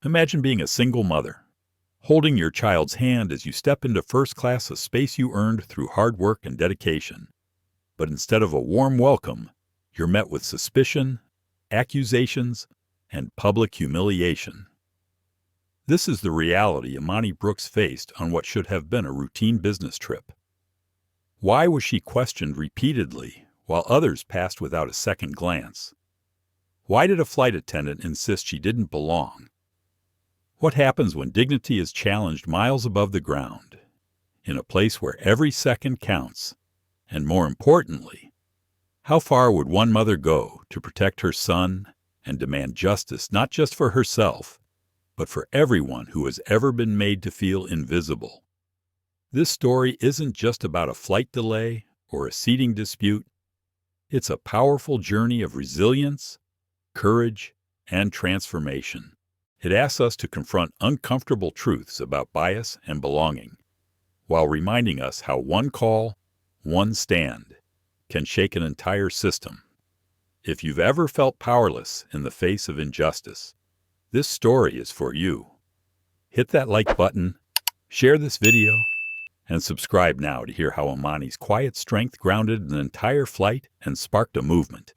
Imagine being a single mother, holding your child's hand as you step into first class, a space you earned through hard work and dedication. But instead of a warm welcome, you're met with suspicion, accusations, and public humiliation. This is the reality Imani Brooks faced on what should have been a routine business trip. Why was she questioned repeatedly while others passed without a second glance? Why did a flight attendant insist she didn't belong? What happens when dignity is challenged miles above the ground, in a place where every second counts? And more importantly, how far would one mother go to protect her son and demand justice not just for herself, but for everyone who has ever been made to feel invisible? This story isn't just about a flight delay or a seating dispute. It's a powerful journey of resilience, courage, and transformation. It asks us to confront uncomfortable truths about bias and belonging, while reminding us how one call, one stand, can shake an entire system. If you've ever felt powerless in the face of injustice, this story is for you. Hit that like button, share this video, and subscribe now to hear how Imani's quiet strength grounded an entire flight and sparked a movement.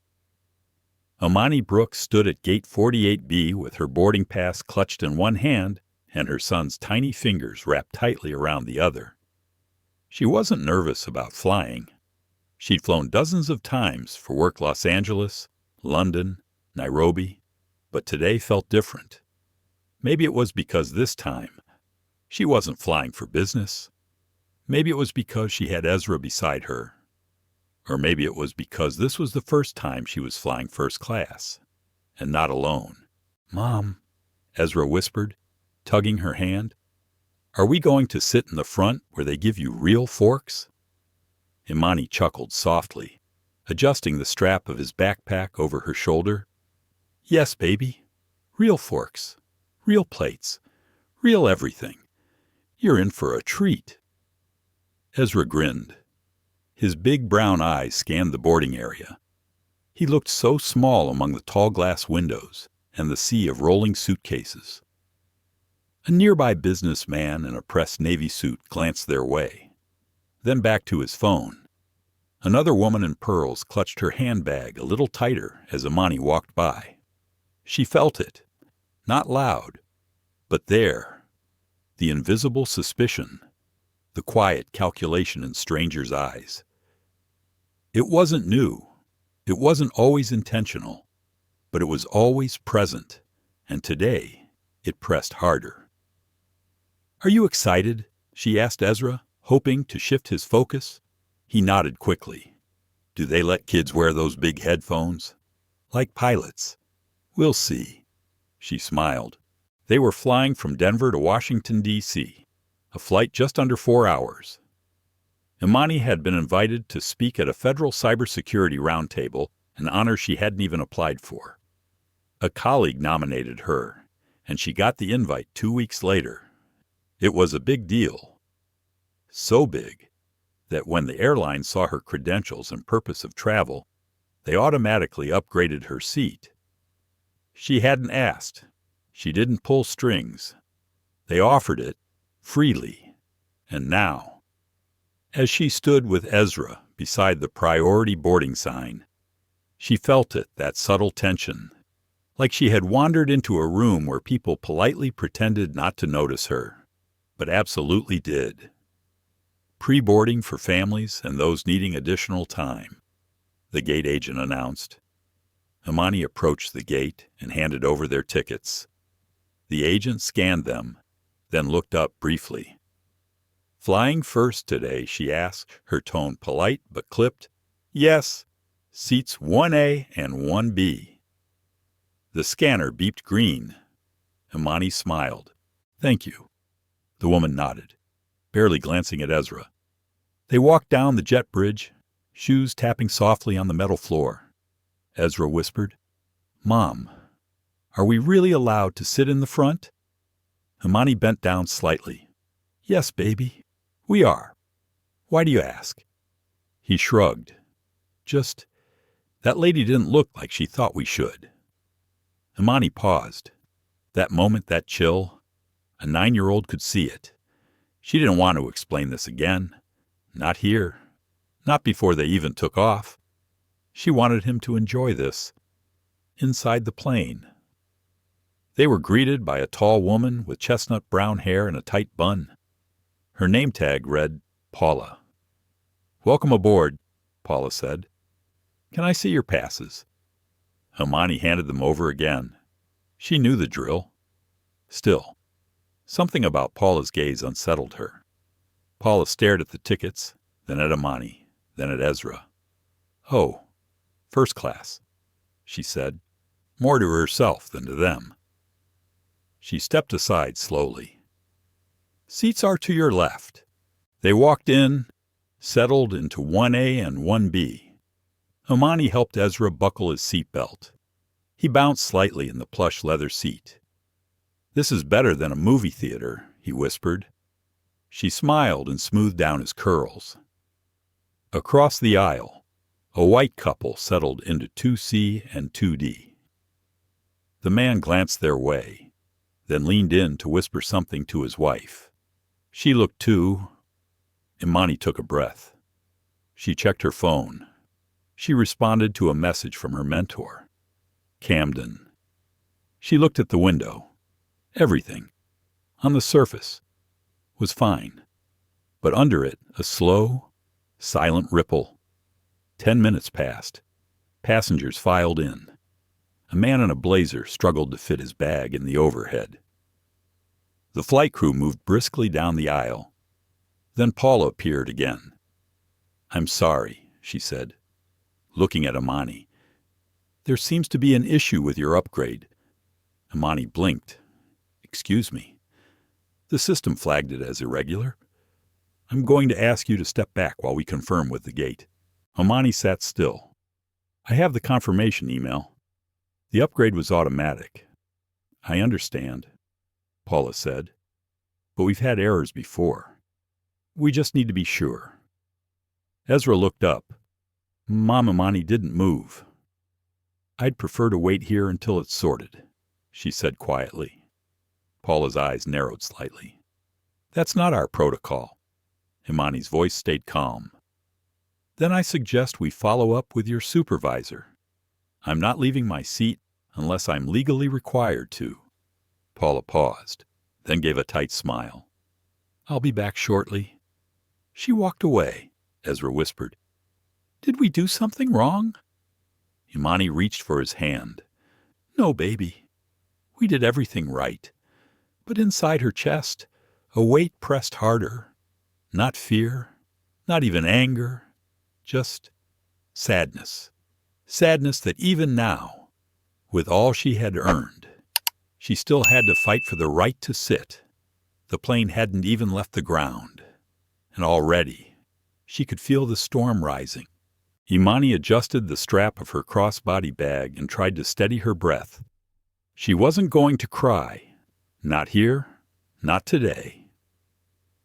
Imani Brooks stood at gate 48B with her boarding pass clutched in one hand and her son's tiny fingers wrapped tightly around the other. She wasn't nervous about flying. She'd flown dozens of times for work: Los Angeles, London, Nairobi, but today felt different. Maybe it was because this time she wasn't flying for business. Maybe it was because she had Ezra beside her. Or maybe it was because this was the first time she was flying first class, and not alone. "Mom," Ezra whispered, tugging her hand, "are we going to sit in the front where they give you real forks?" Imani chuckled softly, adjusting the strap of his backpack over her shoulder. "Yes, baby. Real forks, real plates, real everything. You're in for a treat." Ezra grinned. His big brown eyes scanned the boarding area. He looked so small among the tall glass windows and the sea of rolling suitcases. A nearby businessman in a pressed navy suit glanced their way, then back to his phone. Another woman in pearls clutched her handbag a little tighter as Imani walked by. She felt it, not loud, but there, the invisible suspicion, the quiet calculation in strangers' eyes. It wasn't new, it wasn't always intentional, but it was always present, and today it pressed harder. "Are you excited?" she asked Ezra, hoping to shift his focus. He nodded quickly. "Do they let kids wear those big headphones? Like pilots?" "We'll see." She smiled. They were flying from Denver to Washington, D.C., a flight just under 4 hours. Imani had been invited to speak at a federal cybersecurity roundtable, an honor she hadn't even applied for. A colleague nominated her, and she got the invite 2 weeks later. It was a big deal. So big that when the airline saw her credentials and purpose of travel, they automatically upgraded her seat. She hadn't asked. She didn't pull strings. They offered it freely. And now, as she stood with Ezra beside the priority boarding sign, she felt it, that subtle tension, like she had wandered into a room where people politely pretended not to notice her, but absolutely did. "Pre-boarding for families and those needing additional time," the gate agent announced. Imani approached the gate and handed over their tickets. The agent scanned them, then looked up briefly. "Flying first today?" she asked, her tone polite but clipped. "Yes, seats 1A and 1B." The scanner beeped green. Imani smiled. "Thank you." The woman nodded, barely glancing at Ezra. They walked down the jet bridge, shoes tapping softly on the metal floor. Ezra whispered, "Mom, are we really allowed to sit in the front?" Imani bent down slightly. "Yes, baby, we are. Why do you ask?" He shrugged. "Just, that lady didn't look like she thought we should." Imani paused. That moment, that chill, a 9-year-old could see it. She didn't want to explain this again. Not here. Not before they even took off. She wanted him to enjoy this. Inside the plane. They were greeted by a tall woman with chestnut brown hair and a tight bun. Her name tag read Paula. "Welcome aboard," Paula said. "Can I see your passes?" Imani handed them over again. She knew the drill. Still, something about Paula's gaze unsettled her. Paula stared at the tickets, then at Imani, then at Ezra. "Oh, first class," she said, more to herself than to them. She stepped aside slowly. "Seats are to your left." They walked in, settled into 1A and 1B. Imani helped Ezra buckle his seatbelt. He bounced slightly in the plush leather seat. "This is better than a movie theater," he whispered. She smiled and smoothed down his curls. Across the aisle, a white couple settled into 2C and 2D. The man glanced their way, then leaned in to whisper something to his wife. She looked too. Imani took a breath. She checked her phone. She responded to a message from her mentor, Camden. She looked at the window. Everything, on the surface, was fine. But under it, a slow, silent ripple. 10 minutes passed. Passengers filed in. A man in a blazer struggled to fit his bag in the overhead. The flight crew moved briskly down the aisle. Then Paula appeared again. "I'm sorry," she said, looking at Imani. "There seems to be an issue with your upgrade." Imani blinked. "Excuse me." "The system flagged it as irregular. I'm going to ask you to step back while we confirm with the gate." Imani sat still. "I have the confirmation email. The upgrade was automatic." "I understand," Paula said, "but we've had errors before. We just need to be sure." Ezra looked up. Mom, Imani didn't move. "I'd prefer to wait here until it's sorted," she said quietly. Paula's eyes narrowed slightly. "That's not our protocol." Imani's voice stayed calm. "Then I suggest we follow up with your supervisor. I'm not leaving my seat unless I'm legally required to." Paula paused, then gave a tight smile. "I'll be back shortly." She walked away. Ezra whispered, "Did we do something wrong?" Imani reached for his hand. "No, baby. We did everything right." But inside her chest, a weight pressed harder. Not fear, not even anger, just sadness. Sadness that even now, with all she had earned, she still had to fight for the right to sit. The plane hadn't even left the ground, and already she could feel the storm rising. Imani adjusted the strap of her crossbody bag and tried to steady her breath. She wasn't going to cry. Not here, not today.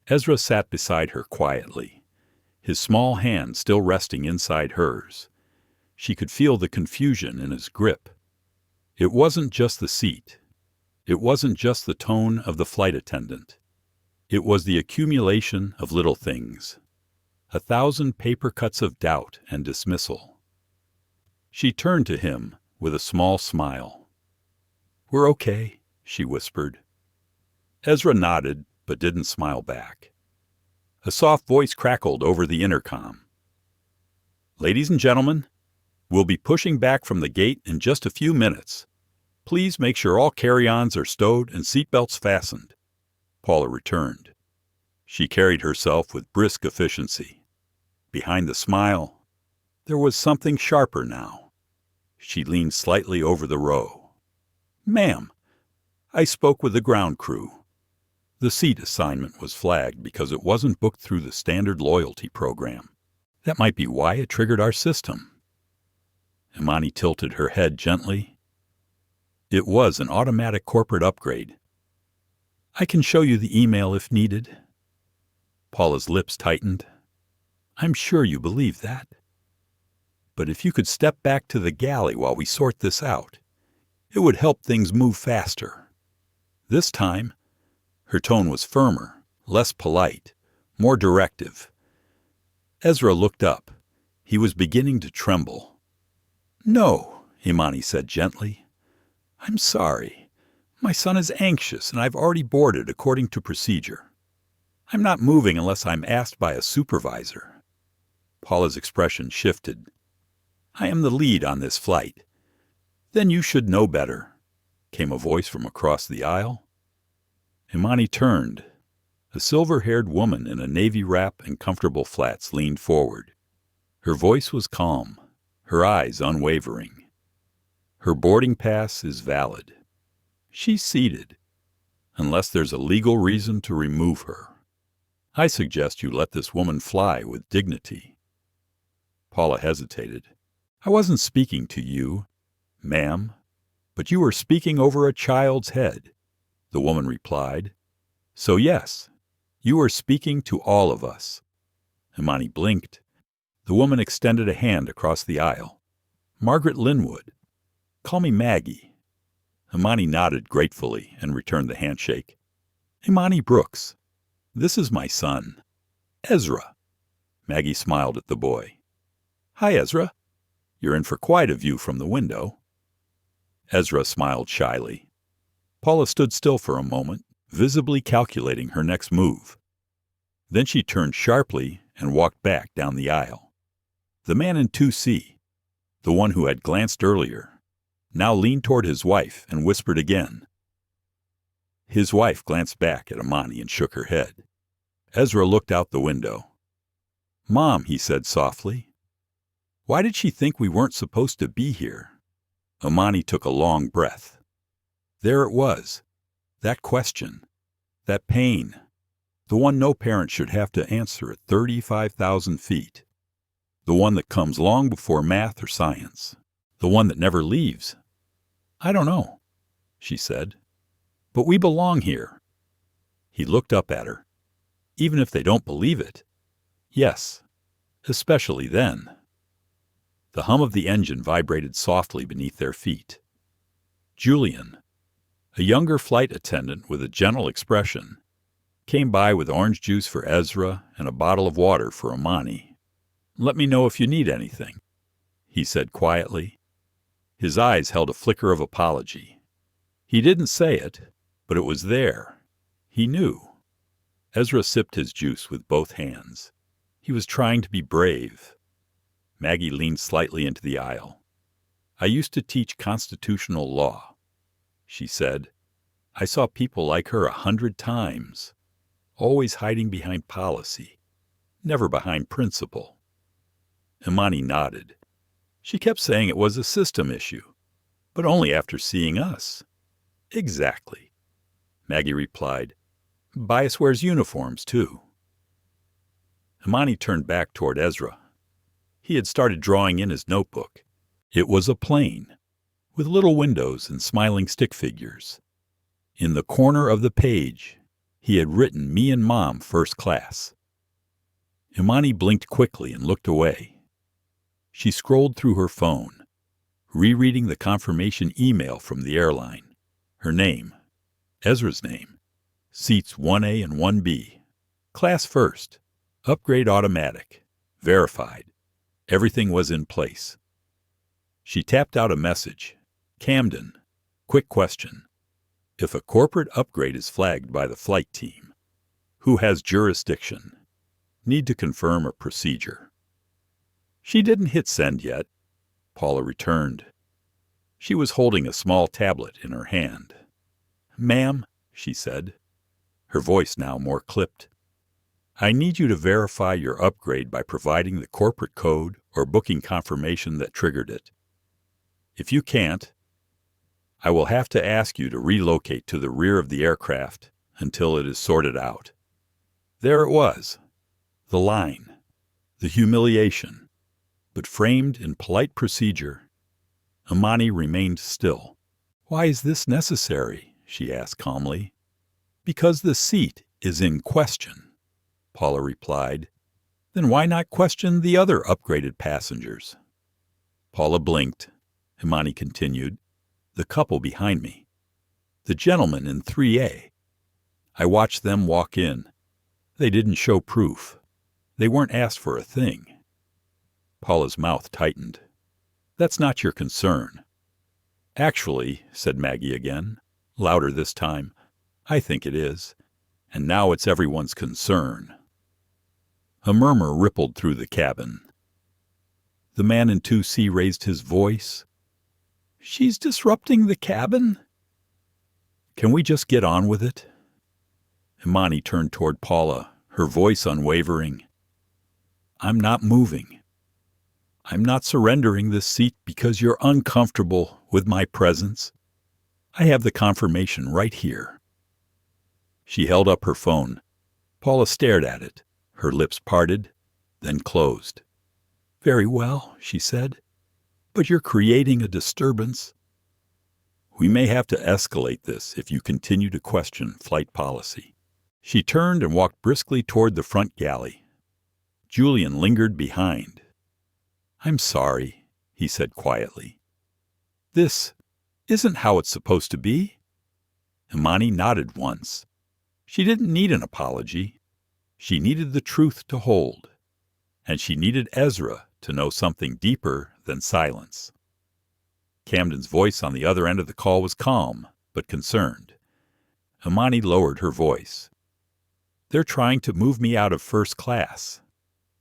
Ezra sat beside her quietly, his small hand still resting inside hers. She could feel the confusion in his grip. It wasn't just the seat. It wasn't just the tone of the flight attendant. It was the accumulation of little things. 1,000 paper cuts of doubt and dismissal. She turned to him with a small smile. "We're okay," she whispered. Ezra nodded, but didn't smile back. A soft voice crackled over the intercom. "Ladies and gentlemen, we'll be pushing back from the gate in just a few minutes. Please make sure all carry-ons are stowed and seatbelts fastened." Paula returned. She carried herself with brisk efficiency. Behind the smile, there was something sharper now. She leaned slightly over the row. "Ma'am, I spoke with the ground crew. The seat assignment was flagged because it wasn't booked through the standard loyalty program. That might be why it triggered our system." Imani tilted her head gently. "It was an automatic corporate upgrade. I can show you the email if needed." Paula's lips tightened. "I'm sure you believe that. But if you could step back to the galley while we sort this out, it would help things move faster." This time, her tone was firmer, less polite, more directive. Ezra looked up. He was beginning to tremble. "No," Imani said gently. "I'm sorry. My son is anxious, and I've already boarded according to procedure. I'm not moving unless I'm asked by a supervisor." Paula's expression shifted. "I am the lead on this flight." "Then you should know better," came a voice from across the aisle. Imani turned. A silver-haired woman in a navy wrap and comfortable flats leaned forward. Her voice was calm, her eyes unwavering. "Her boarding pass is valid. She's seated, unless there's a legal reason to remove her. I suggest you let this woman fly with dignity." Paula hesitated. "I wasn't speaking to you, ma'am, but you were speaking over a child's head," the woman replied. "So yes, you are speaking to all of us." Imani blinked. The woman extended a hand across the aisle. "Margaret Linwood. Call me Maggie." Imani nodded gratefully and returned the handshake. "Imani Brooks. This is my son, Ezra." Maggie smiled at the boy. "Hi, Ezra. You're in for quite a view from the window." Ezra smiled shyly. Paula stood still for a moment, visibly calculating her next move. Then she turned sharply and walked back down the aisle. The man in 2C, the one who had glanced earlier, now leaned toward his wife and whispered again. His wife glanced back at Imani and shook her head. Ezra looked out the window. "Mom," he said softly. "Why did she think we weren't supposed to be here?" Imani took a long breath. There it was, that question, that pain, the one no parent should have to answer at 35,000 feet, the one that comes long before math or science, the one that never leaves. "I don't know," she said, "but we belong here." He looked up at her. "Even if they don't believe it?" "Yes, especially then." The hum of the engine vibrated softly beneath their feet. Julian, a younger flight attendant with a gentle expression, came by with orange juice for Ezra and a bottle of water for Imani. "Let me know if you need anything," he said quietly. His eyes held a flicker of apology. He didn't say it, but it was there. He knew. Ezra sipped his juice with both hands. He was trying to be brave. Maggie leaned slightly into the aisle. "I used to teach constitutional law," she said. "I saw people like her 100 times, always hiding behind policy, never behind principle." Imani nodded. "She kept saying it was a system issue, but only after seeing us." "Exactly," Maggie replied. "Bias wears uniforms, too." Imani turned back toward Ezra. He had started drawing in his notebook. It was a plane, with little windows and smiling stick figures. In the corner of the page, he had written "Me and Mom, first class." Imani blinked quickly and looked away. She scrolled through her phone, rereading the confirmation email from the airline. Her name, Ezra's name, seats 1A and 1B, class first, upgrade automatic, verified. Everything was in place. She tapped out a message. "Camden, quick question. If a corporate upgrade is flagged by the flight team, who has jurisdiction? Need to confirm a procedure." She didn't hit send yet. Paula returned. She was holding a small tablet in her hand. "Ma'am," she said, her voice now more clipped, "I need you to verify your upgrade by providing the corporate code or booking confirmation that triggered it. If you can't, I will have to ask you to relocate to the rear of the aircraft until it is sorted out." There it was, the line, the humiliation, but framed in polite procedure. Imani remained still. "Why is this necessary?" she asked calmly. "Because the seat is in question," Paula replied. "Then why not question the other upgraded passengers?" Paula blinked. Imani continued, "The couple behind me. The gentleman in 3A. I watched them walk in. They didn't show proof. They weren't asked for a thing. Paula's mouth tightened. That's not your concern. Actually, said Maggie again, louder this time, I think it is. And now it's everyone's concern. A murmur rippled through the cabin. The man in 2C raised his voice. She's disrupting the cabin? Can we just get on with it? Imani turned toward Paula, her voice unwavering. I'm not moving. I'm not surrendering this seat because you're uncomfortable with my presence. I have the confirmation right here. She held up her phone. Paula stared at it, her lips parted, then closed. Very well, she said, but you're creating a disturbance. We may have to escalate this if you continue to question flight policy. She turned and walked briskly toward the front galley. Julian lingered behind. I'm sorry, he said quietly. This isn't how it's supposed to be. Imani nodded once. She didn't need an apology. She needed the truth to hold. And she needed Ezra to know something deeper than silence. Camden's voice on the other end of the call was calm, but concerned. Imani lowered her voice. They're trying to move me out of first class.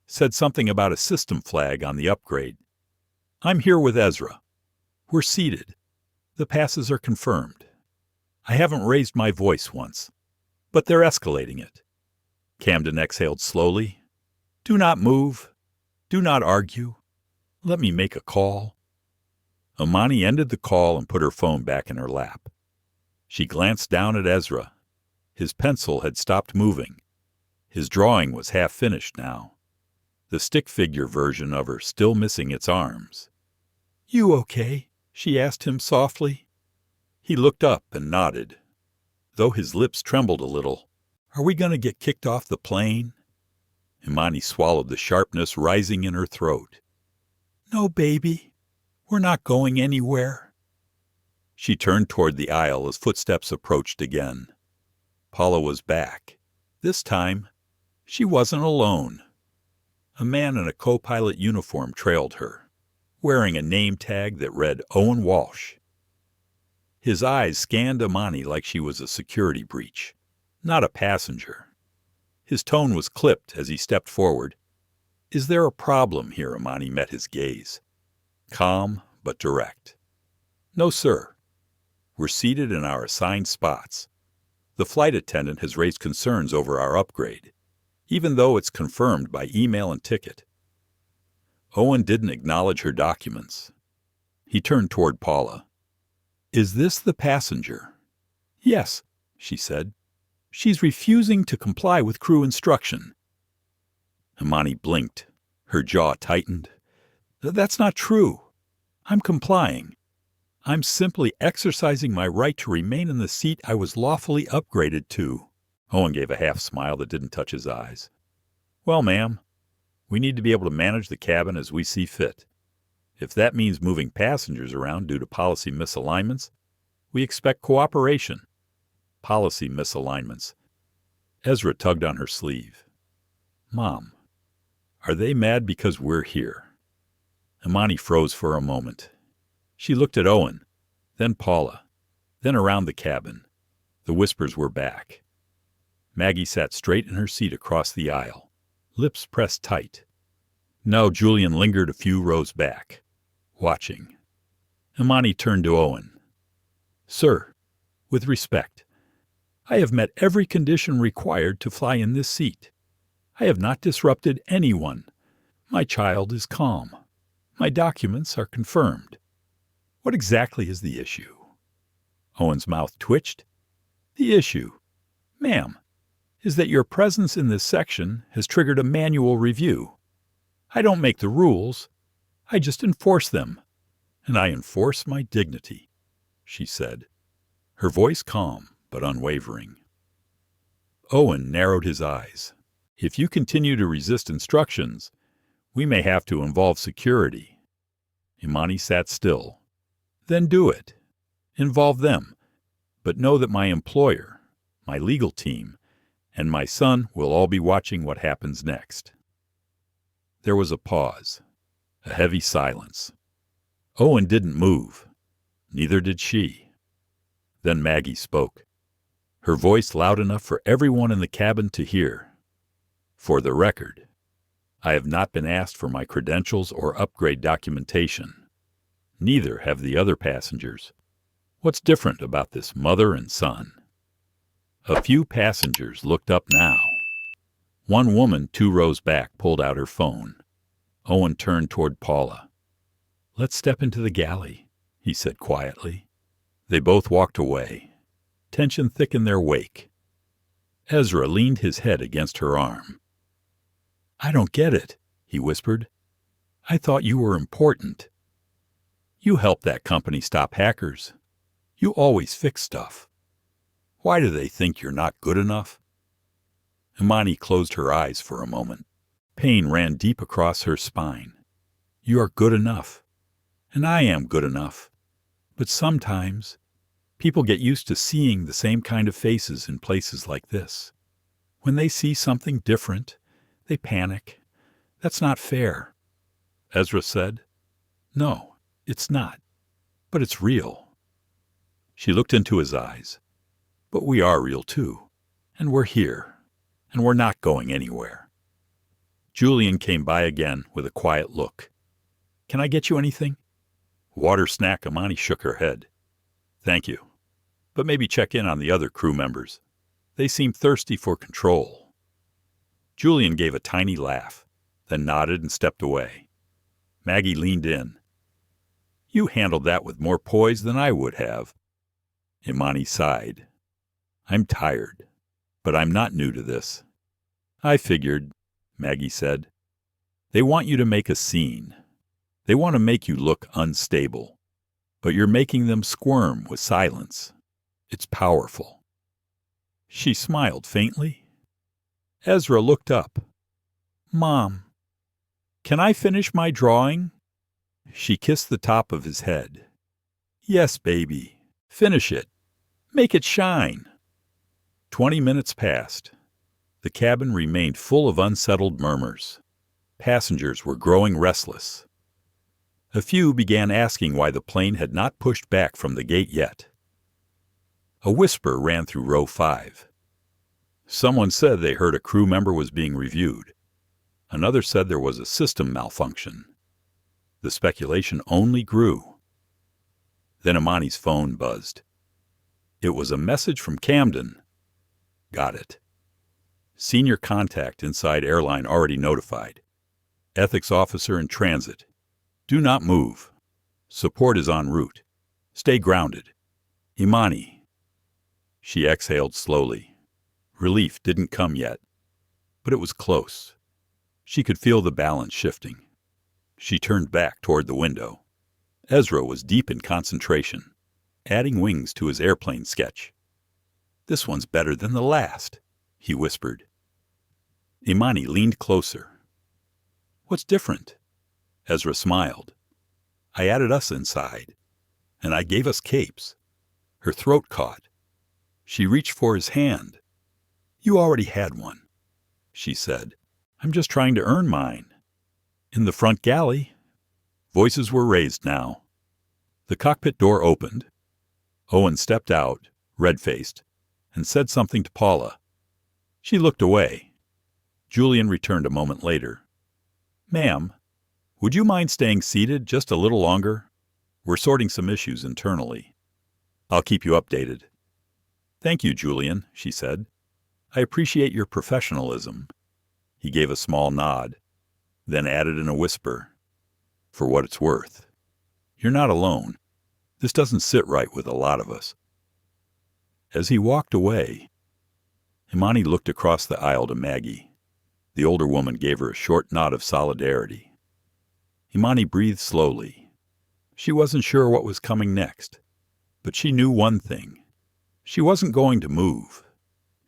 Said something about a system flag on the upgrade. I'm here with Ezra. We're seated. The passes are confirmed. I haven't raised my voice once, but they're escalating it. Camden exhaled slowly. Do not move. Do not argue. Let me make a call. Imani ended the call and put her phone back in her lap. She glanced down at Ezra. His pencil had stopped moving. His drawing was half finished now. The stick figure version of her still missing its arms. You okay? She asked him softly. He looked up and nodded. Though his lips trembled a little, are we going to get kicked off the plane? Imani swallowed the sharpness rising in her throat. No, baby. We're not going anywhere. She turned toward the aisle as footsteps approached again. Paula was back. This time, she wasn't alone. A man in a co-pilot uniform trailed her, wearing a name tag that read Owen Walsh. His eyes scanned Imani like she was a security breach, not a passenger. His tone was clipped as he stepped forward. Is there a problem here? Imani met his gaze. Calm but direct. No, sir. We're seated in our assigned spots. The flight attendant has raised concerns over our upgrade, even though it's confirmed by email and ticket. Owen didn't acknowledge her documents. He turned toward Paula. Is this the passenger? Yes, she said. She's refusing to comply with crew instruction. Imani blinked. Her jaw tightened. That's not true. I'm complying. I'm simply exercising my right to remain in the seat I was lawfully upgraded to. Owen gave a half smile that didn't touch his eyes. Well, ma'am, we need to be able to manage the cabin as we see fit. If that means moving passengers around due to policy misalignments, we expect cooperation. Policy misalignments. Ezra tugged on her sleeve. Mom, are they mad because we're here? Imani froze for a moment. She looked at Owen, then Paula, then around the cabin. The whispers were back. Maggie sat straight in her seat across the aisle, lips pressed tight. Now Julian lingered a few rows back, watching. Imani turned to Owen. Sir, with respect, I have met every condition required to fly in this seat. I have not disrupted anyone. My child is calm. My documents are confirmed. What exactly is the issue? Owen's mouth twitched. The issue, ma'am, is that your presence in this section has triggered a manual review. I don't make the rules. I just enforce them. And I enforce my dignity, she said, her voice calm but unwavering. Owen narrowed his eyes. If you continue to resist instructions, we may have to involve security. Imani sat still. Then do it. Involve them. But know that my employer, my legal team, and my son will all be watching what happens next." There was a pause, a heavy silence. Owen didn't move. Neither did she. Then Maggie spoke, her voice loud enough for everyone in the cabin to hear. "For the record, I have not been asked for my credentials or upgrade documentation. Neither have the other passengers. What's different about this mother and son?" A few passengers looked up now. One woman 2 rows back pulled out her phone. Owen turned toward Paula. "Let's step into the galley," he said quietly. They both walked away. Tension thick in their wake. Ezra leaned his head against her arm. "I don't get it," he whispered. "I thought you were important. You helped that company stop hackers. You always fix stuff. Why do they think you're not good enough?" Imani closed her eyes for a moment. Pain ran deep across her spine. "You are good enough. And I am good enough. But sometimes people get used to seeing the same kind of faces in places like this. When they see something different, they panic. That's not fair." Ezra said, "No, it's not. But it's real." She looked into his eyes. "But we are real too. And we're here. And we're not going anywhere." Julian came by again with a quiet look. "Can I get you anything?" "Water snack." Imani shook her head. "Thank you. But maybe check in on the other crew members. They seem thirsty for control." Julian gave a tiny laugh, then nodded and stepped away. Maggie leaned in. "You handled that with more poise than I would have." Imani sighed. "I'm tired, but I'm not new to this." "I figured," Maggie said. "They want you to make a scene. They want to make you look unstable. But you're making them squirm with silence. It's powerful." She smiled faintly. Ezra looked up. "Mom, can I finish my drawing?" She kissed the top of his head. "Yes, baby. Finish it. Make it shine." 20 minutes passed. The cabin remained full of unsettled murmurs. Passengers were growing restless. A few began asking why the plane had not pushed back from the gate yet. A whisper ran through row 5. Someone said they heard a crew member was being reviewed. Another said there was a system malfunction. The speculation only grew. Then Imani's phone buzzed. It was a message from Camden. Got it. Senior contact inside airline already notified. Ethics officer in transit. Do not move. Support is en route. Stay grounded. Imani. She exhaled slowly. Relief didn't come yet, but it was close. She could feel the balance shifting. She turned back toward the window. Ezra was deep in concentration, adding wings to his airplane sketch. "This one's better than the last," he whispered. Imani leaned closer. "What's different?" Ezra smiled. "I added us inside, and I gave us capes." Her throat caught. She reached for his hand. "You already had one," she said. "I'm just trying to earn mine." In the front galley, voices were raised now. The cockpit door opened. Owen stepped out, red-faced, and said something to Paula. She looked away. Julian returned a moment later. "Ma'am, would you mind staying seated just a little longer? We're sorting some issues internally. I'll keep you updated." "Thank you, Julian," she said. "I appreciate your professionalism." He gave a small nod, then added in a whisper, "For what it's worth. You're not alone. This doesn't sit right with a lot of us." As he walked away, Imani looked across the aisle to Maggie. The older woman gave her a short nod of solidarity. Imani breathed slowly. She wasn't sure what was coming next, but she knew one thing. She wasn't going to move,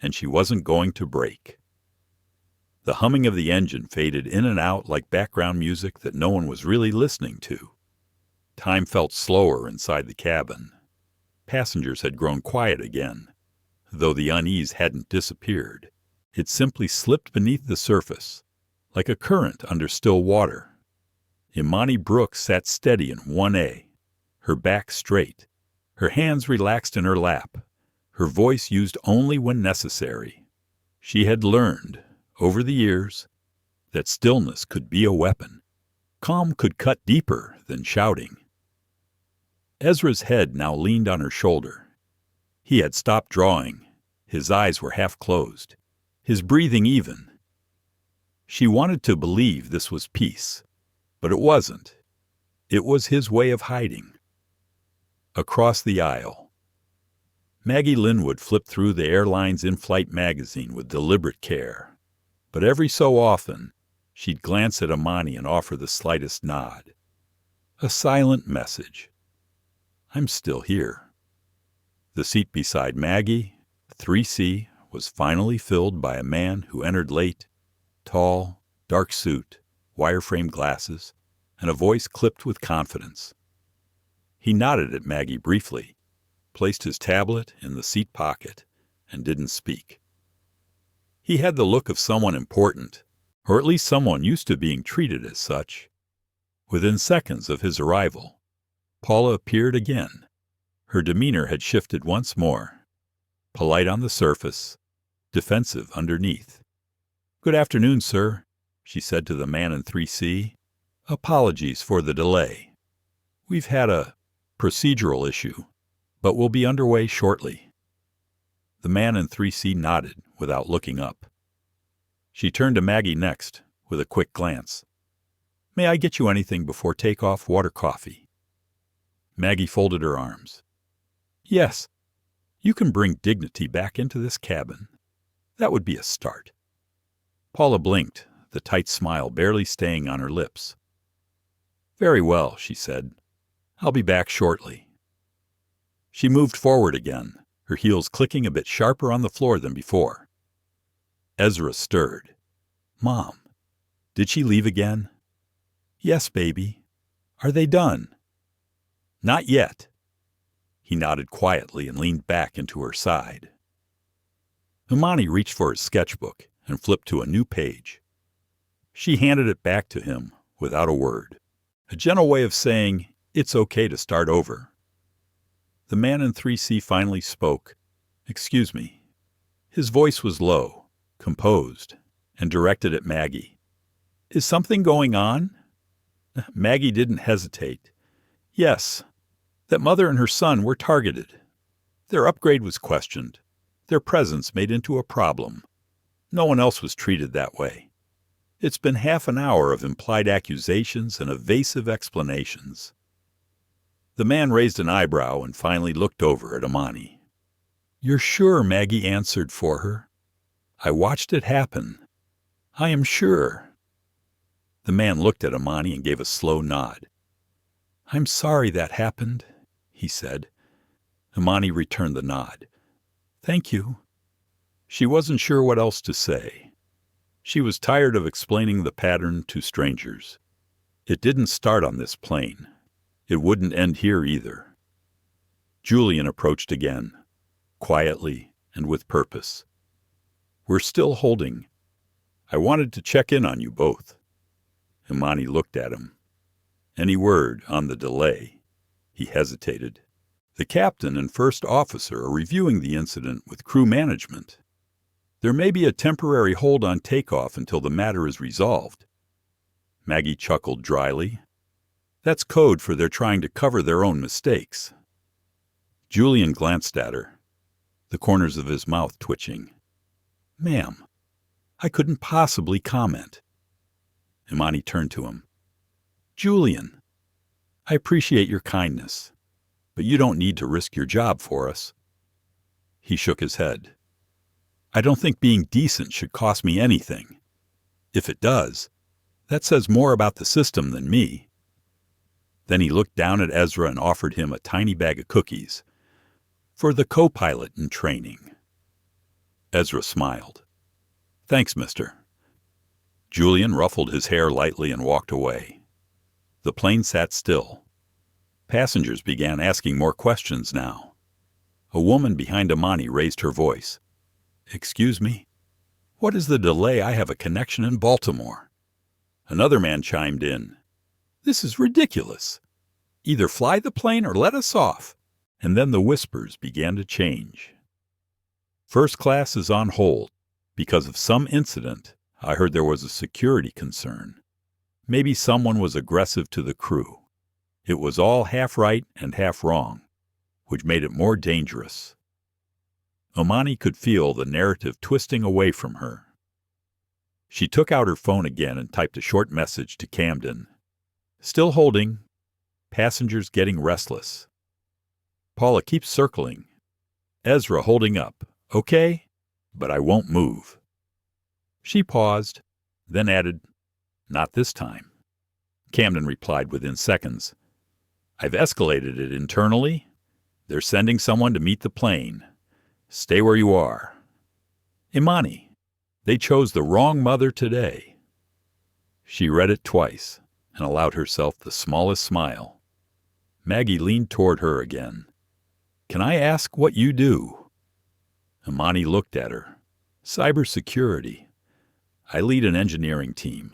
and she wasn't going to break. The humming of the engine faded in and out like background music that no one was really listening to. Time felt slower inside the cabin. Passengers had grown quiet again, though the unease hadn't disappeared. It simply slipped beneath the surface, like a current under still water. Imani Brooks sat steady in 1A, her back straight, her hands relaxed in her lap, her voice used only when necessary. She had learned, over the years, that stillness could be a weapon. Calm could cut deeper than shouting. Ezra's head now leaned on her shoulder. He had stopped drawing. His eyes were half closed, his breathing even. She wanted to believe this was peace, but it wasn't. It was his way of hiding. Across the aisle, Maggie Linwood flipped through the airline's in-flight magazine with deliberate care, but every so often, she'd glance at Imani and offer the slightest nod. A silent message. I'm still here. The seat beside Maggie, 3C, was finally filled by a man who entered late, tall, dark suit, wireframe glasses, and a voice clipped with confidence. He nodded at Maggie briefly, placed his tablet in the seat pocket, and didn't speak. He had the look of someone important, or at least someone used to being treated as such. Within seconds of his arrival, Paula appeared again. Her demeanor had shifted once more. Polite on the surface, defensive underneath. "Good afternoon, sir," she said to the man in 3C. "Apologies for the delay. We've had a procedural issue, but we'll be underway shortly." The man in 3C nodded without looking up. She turned to Maggie next, with a quick glance. "May I get you anything before takeoff, water, coffee?" Maggie folded her arms. "Yes, you can bring dignity back into this cabin. That would be a start." Paula blinked, the tight smile barely staying on her lips. "Very well," she said. "I'll be back shortly." She moved forward again, her heels clicking a bit sharper on the floor than before. Ezra stirred. "Mom, did she leave again?" "Yes, baby. Are they done?" "Not yet." He nodded quietly and leaned back into her side. Imani reached for his sketchbook and flipped to a new page. She handed it back to him without a word, a gentle way of saying, "It's okay to start over." The man in 3C finally spoke. "Excuse me." His voice was low, composed, and directed at Maggie. "Is something going on?" Maggie didn't hesitate. "Yes, that mother and her son were targeted. Their upgrade was questioned, their presence made into a problem. No one else was treated that way. It's been half an hour of implied accusations and evasive explanations." The man raised an eyebrow and finally looked over at Imani. "You're sure Maggie answered for her?" "I watched it happen. I am sure." The man looked at Imani and gave a slow nod. "I'm sorry that happened," he said. Imani returned the nod. "Thank you." She wasn't sure what else to say. She was tired of explaining the pattern to strangers. It didn't start on this plane. It wouldn't end here either. Julian approached again, quietly and with purpose. "We're still holding. I wanted to check in on you both." Imani looked at him. Any word on the delay? He hesitated. "The captain and first officer are reviewing the incident with crew management. There may be a temporary hold on takeoff until the matter is resolved." Maggie chuckled dryly. "That's code for they're trying to cover their own mistakes." Julian glanced at her, the corners of his mouth twitching. "Ma'am, I couldn't possibly comment." Imani turned to him. "Julian, I appreciate your kindness, but you don't need to risk your job for us." He shook his head. "I don't think being decent should cost me anything. If it does, that says more about the system than me." Then he looked down at Ezra and offered him a tiny bag of cookies. "For the co-pilot in training." Ezra smiled. "Thanks, mister." Julian ruffled his hair lightly and walked away. The plane sat still. Passengers began asking more questions now. A woman behind Imani raised her voice. "Excuse me? What is the delay? I have a connection in Baltimore." Another man chimed in. "This is ridiculous. Either fly the plane or let us off." And then the whispers began to change. "First class is on hold. Because of some incident, I heard there was a security concern. Maybe someone was aggressive to the crew. It was all half right and half wrong, which made it more dangerous." Imani could feel the narrative twisting away from her. She took out her phone again and typed a short message to Camden. "Still holding. Passengers getting restless. Paula keeps circling. Ezra holding up. Okay, but I won't move." She paused, then added, "Not this time." Camden replied within seconds. "I've escalated it internally. They're sending someone to meet the plane. Stay where you are." "Imani, they chose the wrong mother today." She read it twice and allowed herself the smallest smile. Maggie leaned toward her again. "Can I ask what you do?" Imani looked at her. "Cybersecurity. I lead an engineering team.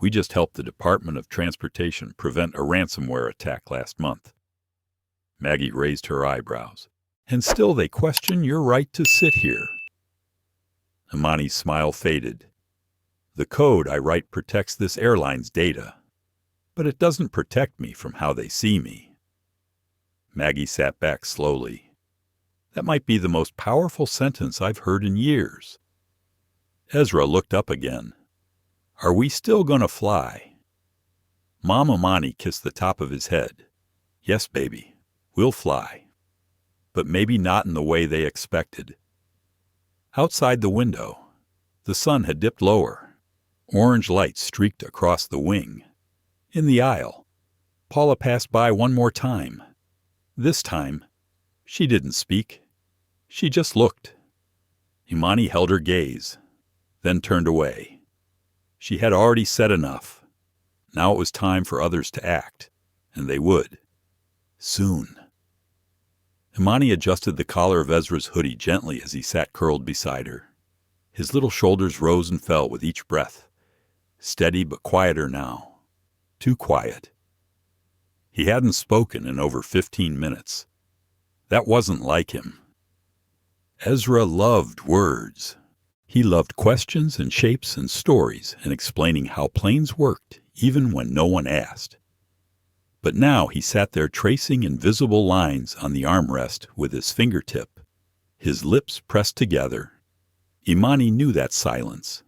We just helped the Department of Transportation prevent a ransomware attack last month." Maggie raised her eyebrows. "And still they question your right to sit here." Imani's smile faded. "The code I write protects this airline's data, but it doesn't protect me from how they see me." Maggie sat back slowly. "That might be the most powerful sentence I've heard in years." Ezra looked up again. "Are we still going to fly?" Mom Imani kissed the top of his head. "Yes, baby, we'll fly. But maybe not in the way they expected." Outside the window, the sun had dipped lower. Orange light streaked across the wing. In the aisle, Paula passed by one more time. This time, she didn't speak. She just looked. Imani held her gaze, then turned away. She had already said enough. Now it was time for others to act, and they would. Soon. Imani adjusted the collar of Ezra's hoodie gently as he sat curled beside her. His little shoulders rose and fell with each breath. Steady but quieter now. Too quiet. He hadn't spoken in over 15 minutes. That wasn't like him. Ezra loved words. He loved questions and shapes and stories and explaining how planes worked, even when no one asked. But now he sat there tracing invisible lines on the armrest with his fingertip, his lips pressed together. Imani knew that silence.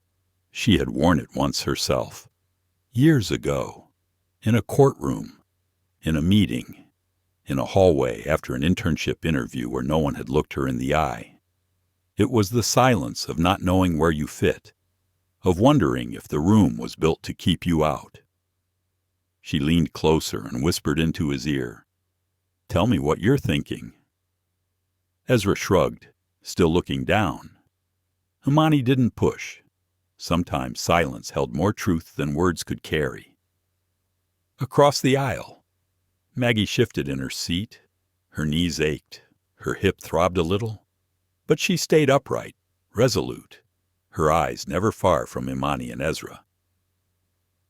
She had worn it once herself. Years ago. In a courtroom. In a meeting. In a hallway after an internship interview where no one had looked her in the eye. It was the silence of not knowing where you fit, of wondering if the room was built to keep you out. She leaned closer and whispered into his ear, "Tell me what you're thinking." Ezra shrugged, still looking down. Imani didn't push. Sometimes silence held more truth than words could carry. Across the aisle, Maggie shifted in her seat. Her knees ached. Her hip throbbed a little. But she stayed upright, resolute, her eyes never far from Imani and Ezra.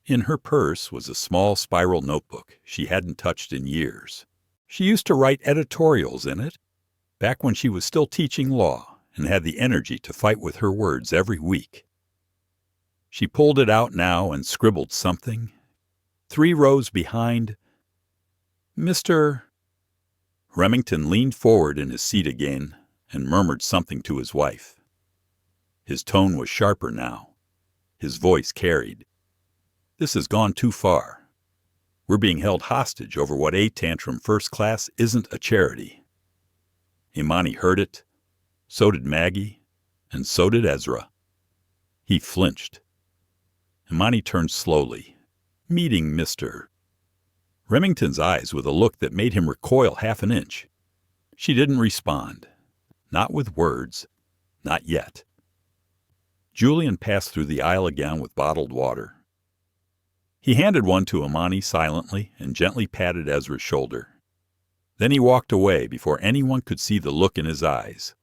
In her purse was a small spiral notebook she hadn't touched in years. She used to write editorials in it, back when she was still teaching law and had the energy to fight with her words every week. She pulled it out now and scribbled something. 3 rows behind, "Mr." Remington leaned forward in his seat again and murmured something to his wife. His tone was sharper now. His voice carried. "This has gone too far. We're being held hostage over what a tantrum first class isn't a charity." Imani heard it. So did Maggie. And so did Ezra. He flinched. Imani turned slowly, meeting Mr. Remington's eyes with a look that made him recoil half an inch. She didn't respond. Not with words. Not yet. Julian passed through the aisle again with bottled water. He handed one to Imani silently and gently patted Ezra's shoulder. Then he walked away before anyone could see the look in his eyes.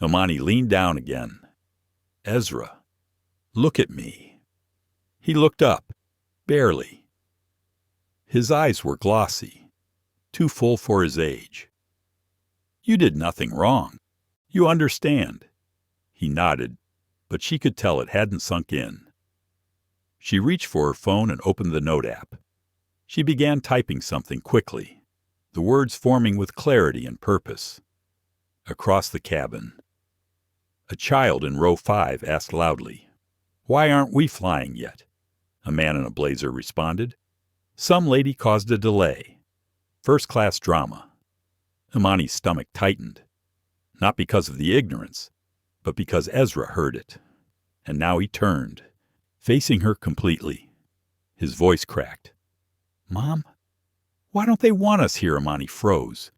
Imani leaned down again. "Ezra, look at me." He looked up, barely. His eyes were glossy, too full for his age. "You did nothing wrong. You understand." He nodded, but she could tell it hadn't sunk in. She reached for her phone and opened the note app. She began typing something quickly, the words forming with clarity and purpose. Across the cabin, a child in row 5 asked loudly, "Why aren't we flying yet?" A man in a blazer responded, "Some lady caused a delay. First-class drama." Imani's stomach tightened, not because of the ignorance, but because Ezra heard it. And now he turned, facing her completely. His voice cracked. "Mom, why don't they want us here?" Imani froze.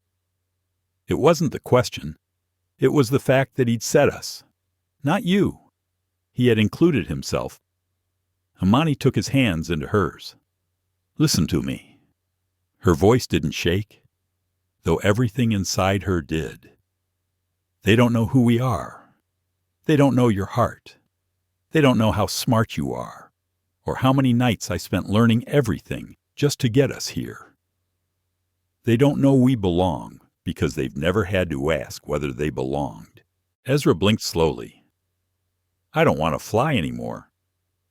It wasn't the question. It was the fact that he'd said us. Not you. He had included himself. Imani took his hands into hers. "Listen to me." Her voice didn't shake, though everything inside her did. "They don't know who we are. They don't know your heart. They don't know how smart you are, or how many nights I spent learning everything just to get us here. They don't know we belong because they've never had to ask whether they belonged." Ezra blinked slowly. "I don't want to fly anymore,"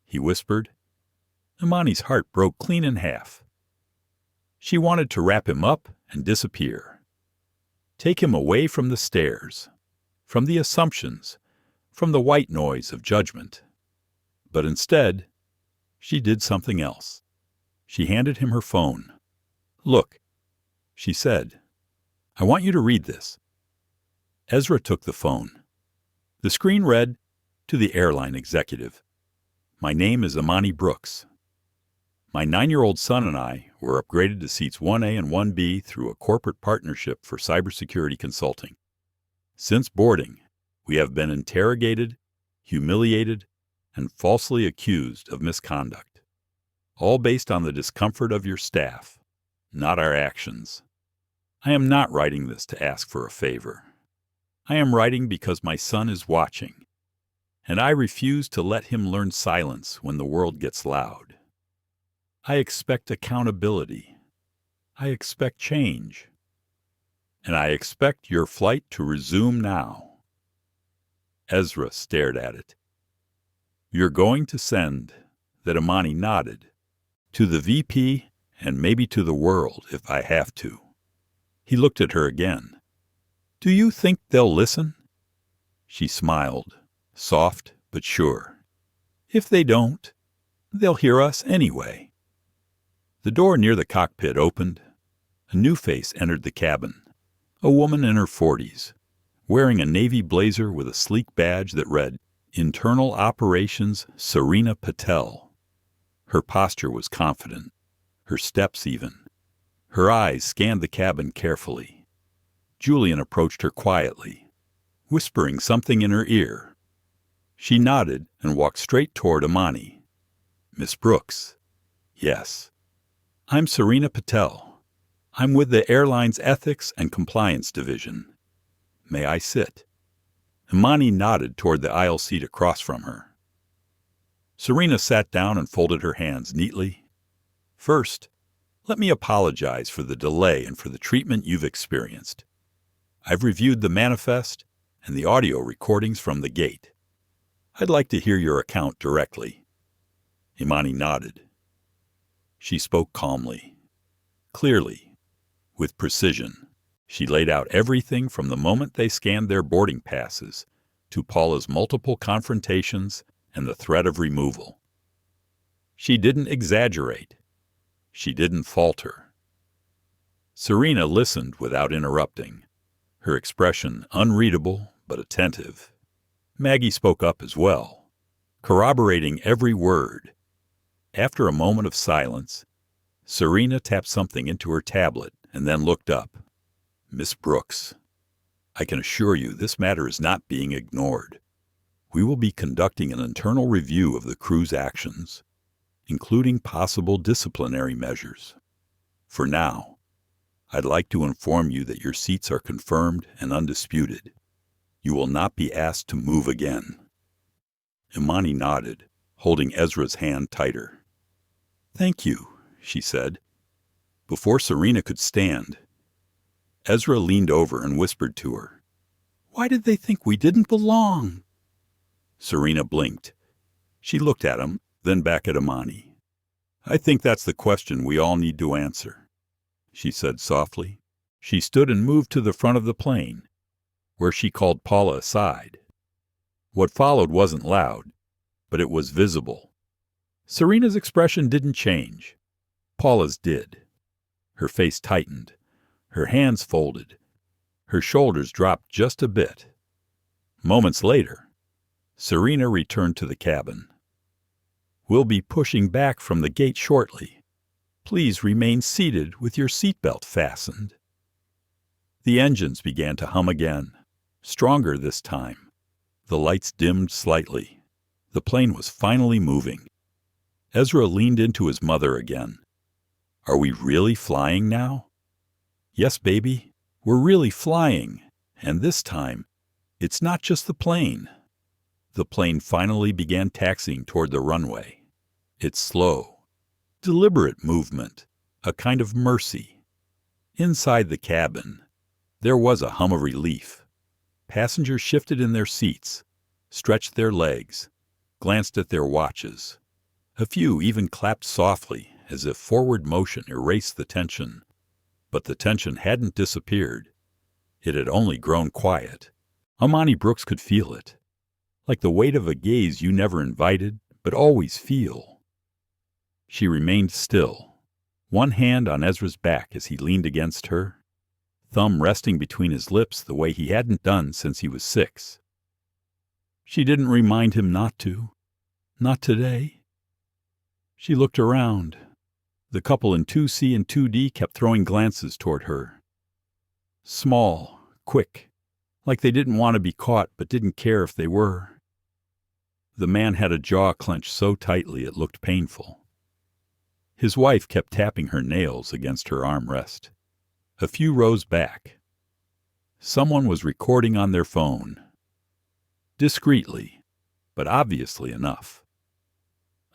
he whispered. Imani's heart broke clean in half. She wanted to wrap him up and disappear. Take him away from the stares, from the assumptions, from the white noise of judgment. But instead, she did something else. She handed him her phone. "Look," she said. "I want you to read this." Ezra took the phone. The screen read, "To the airline executive. My name is Imani Brooks. My 9-year-old son and I were upgraded to seats 1A and 1B through a corporate partnership for cybersecurity consulting. Since boarding, we have been interrogated, humiliated, and falsely accused of misconduct, all based on the discomfort of your staff, not our actions. I am not writing this to ask for a favor. I am writing because my son is watching, and I refuse to let him learn silence when the world gets loud. I expect accountability. I expect change. And I expect your flight to resume now." Ezra stared at it. "You're going to send," that Imani nodded, "to the VP and maybe to the world if I have to." He looked at her again. "Do you think they'll listen?" She smiled, soft but sure. "If they don't, they'll hear us anyway." The door near the cockpit opened. A new face entered the cabin, a woman in her 40s, wearing a navy blazer with a sleek badge that read, "Internal Operations Serena Patel." Her posture was confident, her steps even. Her eyes scanned the cabin carefully. Julian approached her quietly, whispering something in her ear. She nodded and walked straight toward Imani. "Miss Brooks." "Yes." "I'm Serena Patel. I'm with the airline's Ethics and Compliance Division. May I sit?" Imani nodded toward the aisle seat across from her. Serena sat down and folded her hands neatly. "First, let me apologize for the delay and for the treatment you've experienced. I've reviewed the manifest and the audio recordings from the gate. I'd like to hear your account directly." Imani nodded. She spoke calmly, clearly, with precision. She laid out everything from the moment they scanned their boarding passes to Paula's multiple confrontations and the threat of removal. She didn't exaggerate. She didn't falter. Serena listened without interrupting, her expression unreadable but attentive. Maggie spoke up as well, corroborating every word. After a moment of silence, Serena tapped something into her tablet and then looked up. "Miss Brooks, I can assure you this matter is not being ignored. We will be conducting an internal review of the crew's actions, including possible disciplinary measures. For now, I'd like to inform you that your seats are confirmed and undisputed. You will not be asked to move again." Imani nodded, holding Ezra's hand tighter. "Thank you," she said. Before Serena could stand, Ezra leaned over and whispered to her, "Why did they think we didn't belong?" Serena blinked. She looked at him, then back at Imani. "I think that's the question we all need to answer," she said softly. She stood and moved to the front of the plane, where she called Paula aside. What followed wasn't loud, but it was visible. Serena's expression didn't change. Paula's did. Her face tightened, her hands folded, her shoulders dropped just a bit. Moments later, Serena returned to the cabin. "We'll be pushing back from the gate shortly. Please remain seated with your seatbelt fastened." The engines began to hum again, stronger this time. The lights dimmed slightly. The plane was finally moving. Ezra leaned into his mother again. "Are we really flying now?" "Yes, baby, we're really flying. And this time, it's not just the plane." The plane finally began taxiing toward the runway. Its slow, deliberate movement, a kind of mercy. Inside the cabin, there was a hum of relief. Passengers shifted in their seats, stretched their legs, glanced at their watches. A few even clapped softly, as if forward motion erased the tension. But the tension hadn't disappeared. It had only grown quiet. Imani Brooks could feel it, like the weight of a gaze you never invited, but always feel. She remained still, one hand on Ezra's back as he leaned against her, thumb resting between his lips the way he hadn't done since he was 6. She didn't remind him not to. Not today. She looked around. The couple in 2C and 2D kept throwing glances toward her. Small, quick, like they didn't want to be caught but didn't care if they were. The man had a jaw clenched so tightly it looked painful. His wife kept tapping her nails against her armrest. A few rows back, someone was recording on their phone. Discreetly, but obviously enough.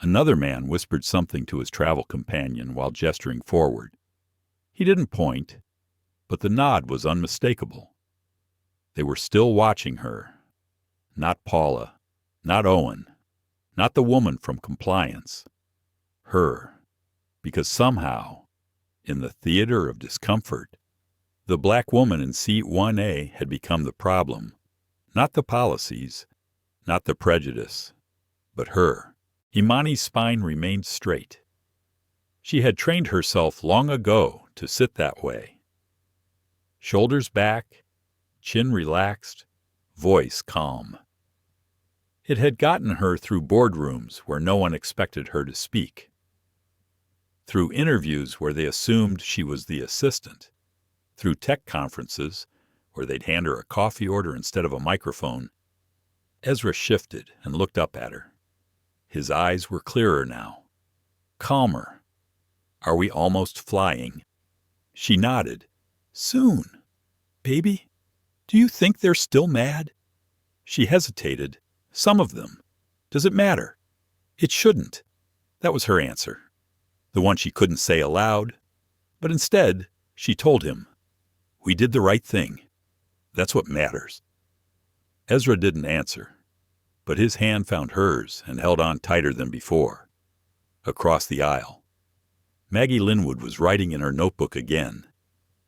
Another man whispered something to his travel companion while gesturing forward. He didn't point, but the nod was unmistakable. They were still watching her. Not Paula, not Owen, not the woman from compliance. Her. Because somehow, in the theater of discomfort, the black woman in seat 1A had become the problem. Not the policies, not the prejudice, but her. Imani's spine remained straight. She had trained herself long ago to sit that way. Shoulders back, chin relaxed, voice calm. It had gotten her through boardrooms where no one expected her to speak. Through interviews where they assumed she was the assistant. Through tech conferences where they'd hand her a coffee order instead of a microphone. Ezra shifted and looked up at her. His eyes were clearer now, calmer. "Are we almost flying?" She nodded. "Soon. Baby, do you think they're still mad?" She hesitated. "Some of them. Does it matter?" "It shouldn't." That was her answer. The one she couldn't say aloud. But instead, she told him, "We did the right thing. That's what matters." Ezra didn't answer, but his hand found hers and held on tighter than before. Across the aisle, Maggie Linwood was writing in her notebook again.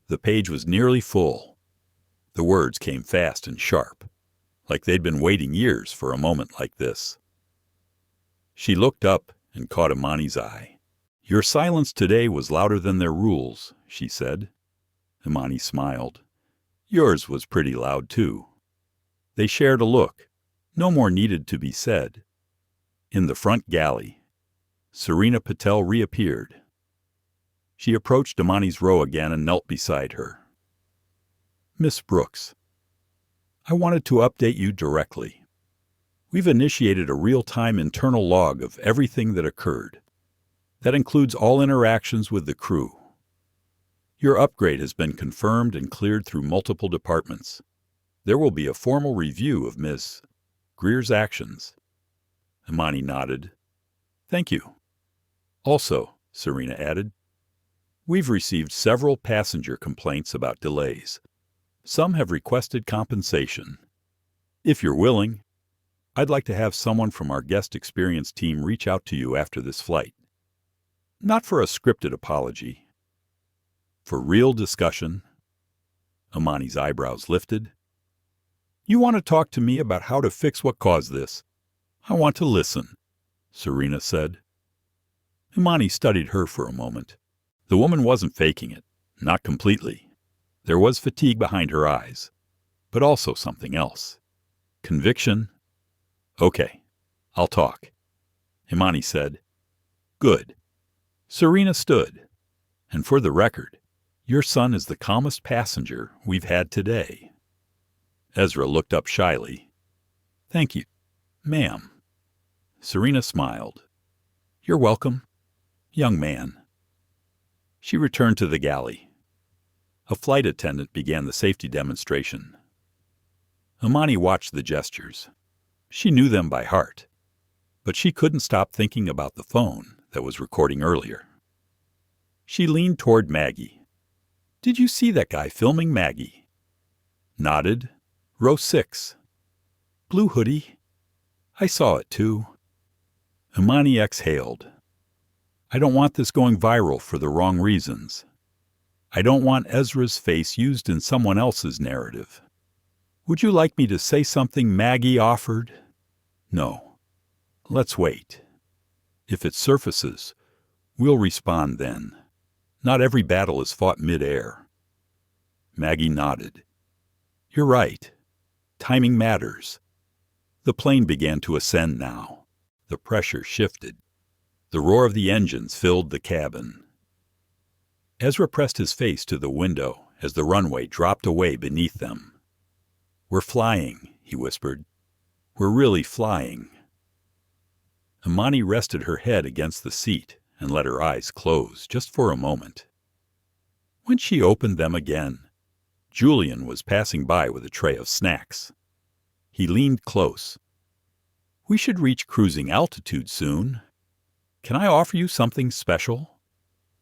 The page was nearly full. The words came fast and sharp, like they'd been waiting years for a moment like this. She looked up and caught Imani's eye. "Your silence today was louder than their rules," she said. Imani smiled. "Yours was pretty loud, too." They shared a look. No more needed to be said. In the front galley, Serena Patel reappeared. She approached Imani's row again and knelt beside her. "Miss Brooks, I wanted to update you directly. We've initiated a real-time internal log of everything that occurred. That includes all interactions with the crew. Your upgrade has been confirmed and cleared through multiple departments. There will be a formal review of Ms. Greer's actions." Imani nodded. "Thank you." "Also," Serena added, "we've received several passenger complaints about delays. Some have requested compensation. If you're willing, I'd like to have someone from our guest experience team reach out to you after this flight. Not for a scripted apology. For real discussion." Imani's eyebrows lifted. "You want to talk to me about how to fix what caused this? I want to listen," Serena said. Imani studied her for a moment. The woman wasn't faking it, not completely. There was fatigue behind her eyes, but also something else. Conviction. "Okay, I'll talk," Imani said. "Good." Serena stood. "And for the record, your son is the calmest passenger we've had today." Ezra looked up shyly. "Thank you, ma'am." Serena smiled. "You're welcome, young man." She returned to the galley. A flight attendant began the safety demonstration. Imani watched the gestures. She knew them by heart, but she couldn't stop thinking about the phone that was recording earlier. She leaned toward Maggie. "Did you see that guy filming Maggie?" Nodded. "Row 6. Blue hoodie. I saw it too." Imani exhaled. "I don't want this going viral for the wrong reasons. I don't want Ezra's face used in someone else's narrative. Would you like me to say something Maggie offered? No. Let's wait. If it surfaces, we'll respond then. Not every battle is fought mid-air." Maggie nodded. "You're right. Timing matters." The plane began to ascend now. The pressure shifted. The roar of the engines filled the cabin. Ezra pressed his face to the window as the runway dropped away beneath them. "We're flying," he whispered. "We're really flying." Imani rested her head against the seat and let her eyes close just for a moment. When she opened them again, Julian was passing by with a tray of snacks. He leaned close. "We should reach cruising altitude soon. Can I offer you something special?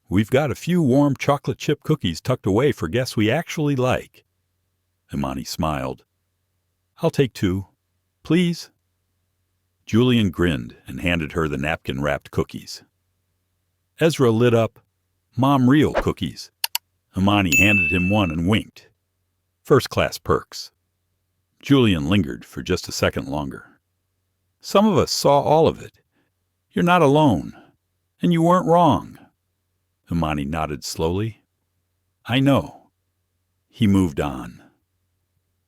We've got a few warm chocolate chip cookies tucked away for guests we actually like." Imani smiled. "I'll take 2. Please." Julian grinned and handed her the napkin-wrapped cookies. Ezra lit up. "Mom real cookies." Imani handed him one and winked. "First-class perks." Julian lingered for just a second longer. "Some of us saw all of it. You're not alone. And you weren't wrong." Imani nodded slowly. "I know." He moved on.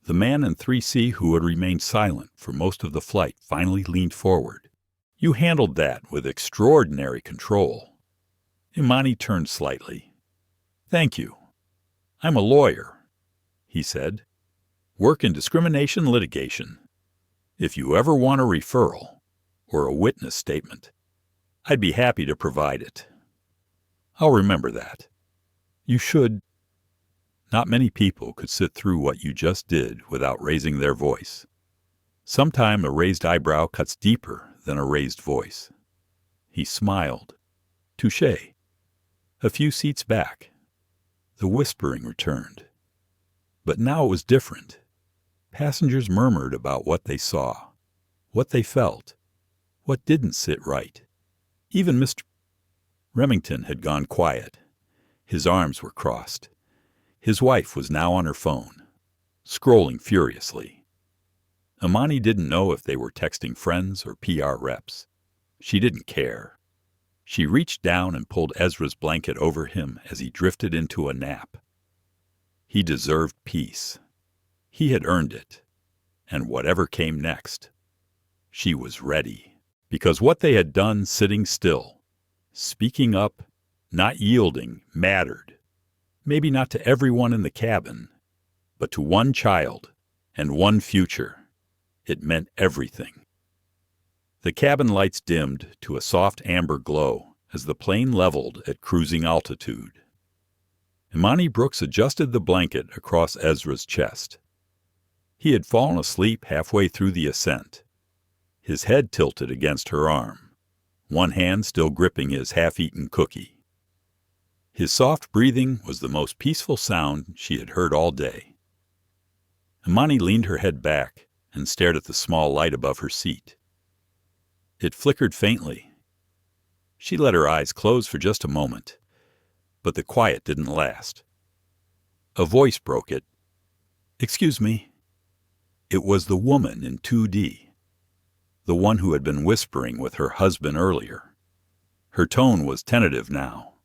The man in 3C who had remained silent for most of the flight finally leaned forward. "You handled that with extraordinary control." Imani turned slightly. "Thank you. I'm a lawyer," he said. "Work in discrimination litigation. If you ever want a referral or a witness statement, I'd be happy to provide it." "I'll remember that." "You should." Not many people could sit through what you just did without raising their voice. Sometimes a raised eyebrow cuts deeper than a raised voice. He smiled. "Touché." A few seats back, the whispering returned. But now it was different. Passengers murmured about what they saw, what they felt, what didn't sit right. Even Mr. Remington had gone quiet. His arms were crossed. His wife was now on her phone, scrolling furiously. Imani didn't know if they were texting friends or PR reps. She didn't care. She reached down and pulled Ezra's blanket over him as he drifted into a nap. He deserved peace. He had earned it. And whatever came next, she was ready. Because what they had done sitting still, speaking up, not yielding, mattered. Maybe not to everyone in the cabin, but to one child and one future. It meant everything. The cabin lights dimmed to a soft amber glow as the plane leveled at cruising altitude. Imani Brooks adjusted the blanket across Ezra's chest. He had fallen asleep halfway through the ascent, his head tilted against her arm, one hand still gripping his half-eaten cookie. His soft breathing was the most peaceful sound she had heard all day. Imani leaned her head back and stared at the small light above her seat. It flickered faintly. She let her eyes close for just a moment, but the quiet didn't last. A voice broke it. "Excuse me." It was the woman in 2D, the one who had been whispering with her husband earlier. Her tone was tentative now,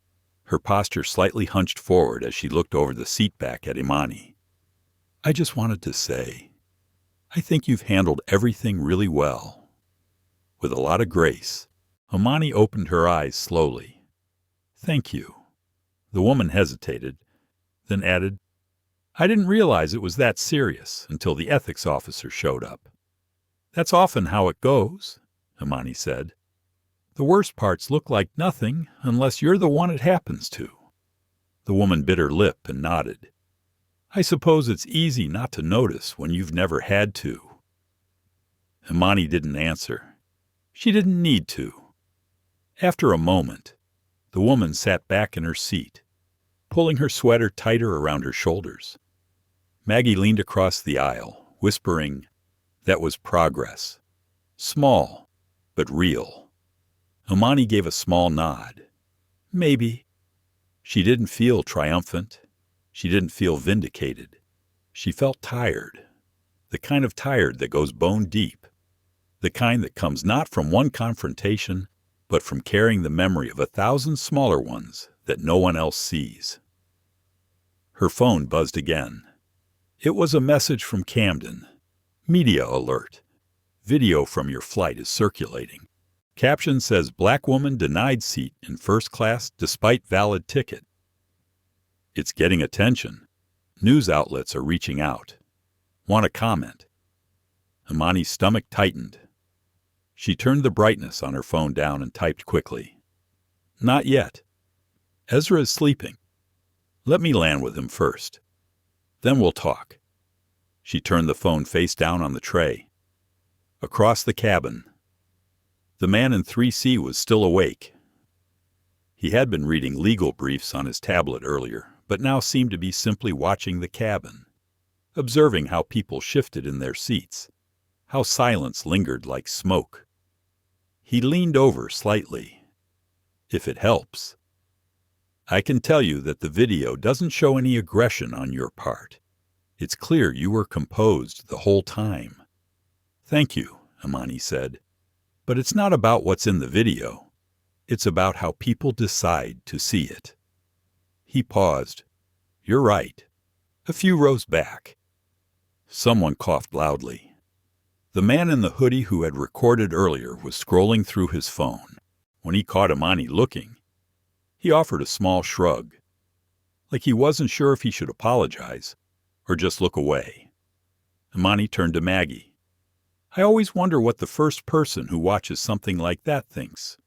her posture slightly hunched forward as she looked over the seat back at Imani. "I just wanted to say, I think you've handled everything really well." With a lot of grace, Imani opened her eyes slowly. "Thank you." The woman hesitated, then added, "I didn't realize it was that serious until the ethics officer showed up." "That's often how it goes," Imani said. "The worst parts look like nothing unless you're the one it happens to." The woman bit her lip and nodded. "I suppose it's easy not to notice when you've never had to." Imani didn't answer. She didn't need to. After a moment, the woman sat back in her seat, pulling her sweater tighter around her shoulders. Maggie leaned across the aisle, whispering, "That was progress. Small, but real." Imani gave a small nod. "Maybe." She didn't feel triumphant. She didn't feel vindicated. She felt tired. The kind of tired that goes bone deep. The kind that comes not from one confrontation, but from carrying the memory of 1,000 smaller ones that no one else sees. Her phone buzzed again. It was a message from Camden. "Media alert. Video from your flight is circulating. Caption says black woman denied seat in first class despite valid ticket." It's getting attention. News outlets are reaching out. Want to comment? Imani's stomach tightened. She turned the brightness on her phone down and typed quickly. "Not yet. Ezra is sleeping. Let me land with him first. Then we'll talk." She turned the phone face down on the tray. Across the cabin, the man in 3C was still awake. He had been reading legal briefs on his tablet earlier, but now seemed to be simply watching the cabin, observing how people shifted in their seats, how silence lingered like smoke. He leaned over slightly. "If it helps, I can tell you that the video doesn't show any aggression on your part. It's clear you were composed the whole time." "Thank you," Imani said. "But it's not about what's in the video. It's about how people decide to see it." He paused. "You're right. A few rows back." Someone coughed loudly. The man in the hoodie who had recorded earlier was scrolling through his phone. When he caught Imani looking, he offered a small shrug, like he wasn't sure if he should apologize or just look away. Imani turned to Maggie. "I always wonder what the first person who watches something like that thinks.